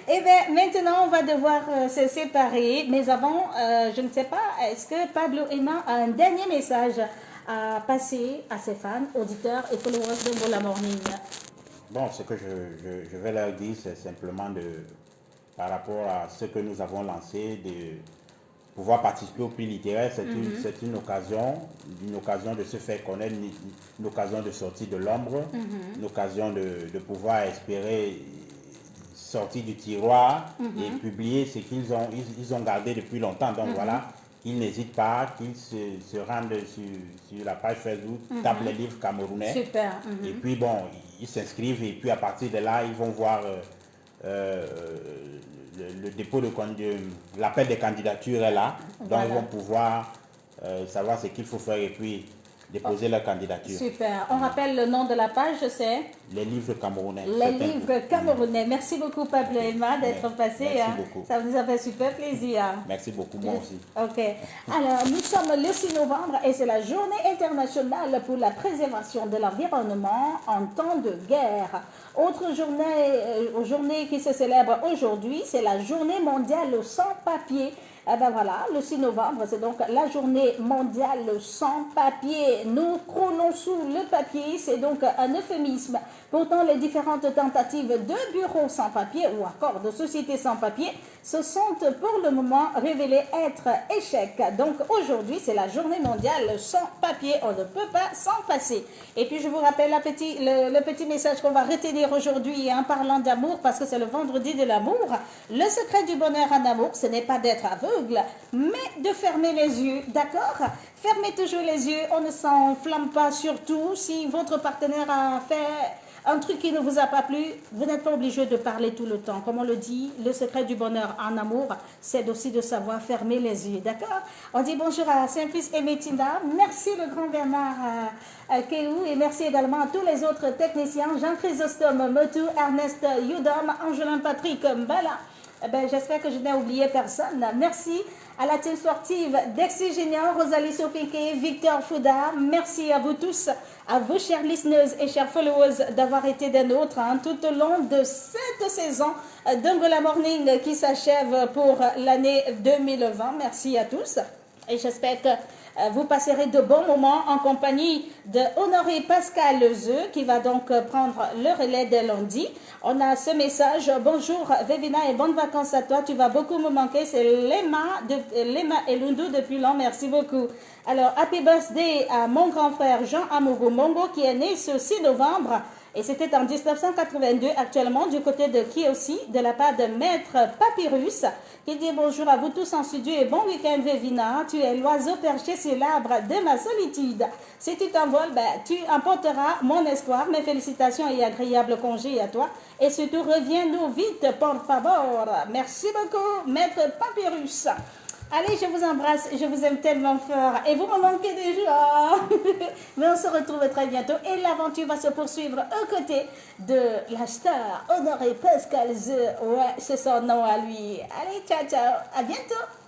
Eh bien maintenant on va devoir se séparer, mais avant, je ne sais pas, est-ce que Pablo Emma a un dernier message à passer à ses fans, auditeurs et followers de Mbola Morning? Bon, ce que je vais leur dire, c'est simplement par rapport à ce que nous avons lancé, de pouvoir participer au prix littéraire, c'est une occasion de se faire connaître, une occasion de sortir de l'ombre, une occasion de pouvoir espérer sortir du tiroir et publier ce qu'ils ont gardé depuis longtemps. Donc voilà, qu'ils n'hésitent pas, qu'ils se rendent sur la page Facebook, Table les livres camerounais. Super. Et puis bon, ils s'inscrivent et puis à partir de là, ils vont voir le dépôt de l'appel des candidatures est là. Donc ils vont pouvoir savoir ce qu'il faut faire et puis déposer leur candidature. Super. On rappelle le nom de la page, c'est Les livres camerounais. Les livres camerounais. Merci beaucoup Pablo Emma d'être passé. Merci beaucoup. Ça nous a fait super plaisir. Merci beaucoup, moi aussi. Ok. Alors, nous sommes le 6 novembre et c'est la journée internationale pour la préservation de l'environnement en temps de guerre. Autre journée qui se célèbre aujourd'hui, c'est la journée mondiale sans papier. Eh ben voilà, le 6 novembre, c'est donc la journée mondiale sans papier. Nous croulons sous le papier, c'est donc un euphémisme. Pourtant, les différentes tentatives de bureaux sans papier ou encore de sociétés sans papier se sont pour le moment révélées être échecs. Donc aujourd'hui, c'est la journée mondiale sans papier. On ne peut pas s'en passer. Et puis je vous rappelle le petit message qu'on va retenir aujourd'hui en parlant d'amour, parce que c'est le vendredi de l'amour. Le secret du bonheur en amour, ce n'est pas d'être aveugle, mais de fermer les yeux, d'accord? Fermez toujours les yeux, on ne s'enflamme pas, surtout si votre partenaire a fait un truc qui ne vous a pas plu, vous n'êtes pas obligé de parler tout le temps. Comme on le dit, le secret du bonheur en amour, c'est aussi de savoir fermer les yeux, d'accord? On dit bonjour à Saint-Fils et Métinda. Merci le grand Bernard Kéhou et merci également à tous les autres techniciens, Jean Chrysostome, Motu, Ernest Yudom, Angelin Patrick Mbala. Ben, j'espère que je n'ai oublié personne. Merci à la team sportive Dexy Junior, Rosalie Sofinke, Victor Fouda. Merci à vous tous, à vous chers listeners et chers followers d'avoir été des nôtres tout au long de cette saison d'Angola Morning qui s'achève pour l'année 2020. Merci à tous et j'espère que vous passerez de bons moments en compagnie de Honoré Pascal Lezeux qui va donc prendre le relais dès lundi. On a ce message: bonjour Vevina et bonnes vacances à toi, tu vas beaucoup me manquer. C'est Lema et Lundu depuis Lens, merci beaucoup. Alors, happy birthday à mon grand frère Jean Amourou Mongo qui est né ce 6 novembre. Et c'était en 1982, actuellement du côté de Kiossi, de la part de Maître Papyrus, qui dit bonjour à vous tous en studio et bon week-end Vevina. Tu es l'oiseau perché sur l'arbre de ma solitude. Si tu t'envoles, tu emporteras mon espoir. Mes félicitations et agréable congé à toi. Et surtout, reviens-nous vite, por favor. Merci beaucoup, Maître Papyrus. Allez, je vous embrasse, je vous aime tellement fort et vous me manquez déjà. Mais on se retrouve très bientôt et l'aventure va se poursuivre aux côtés de la star Honoré Pascal Lezeux. Ouais, c'est son nom à lui. Allez, ciao, ciao, à bientôt.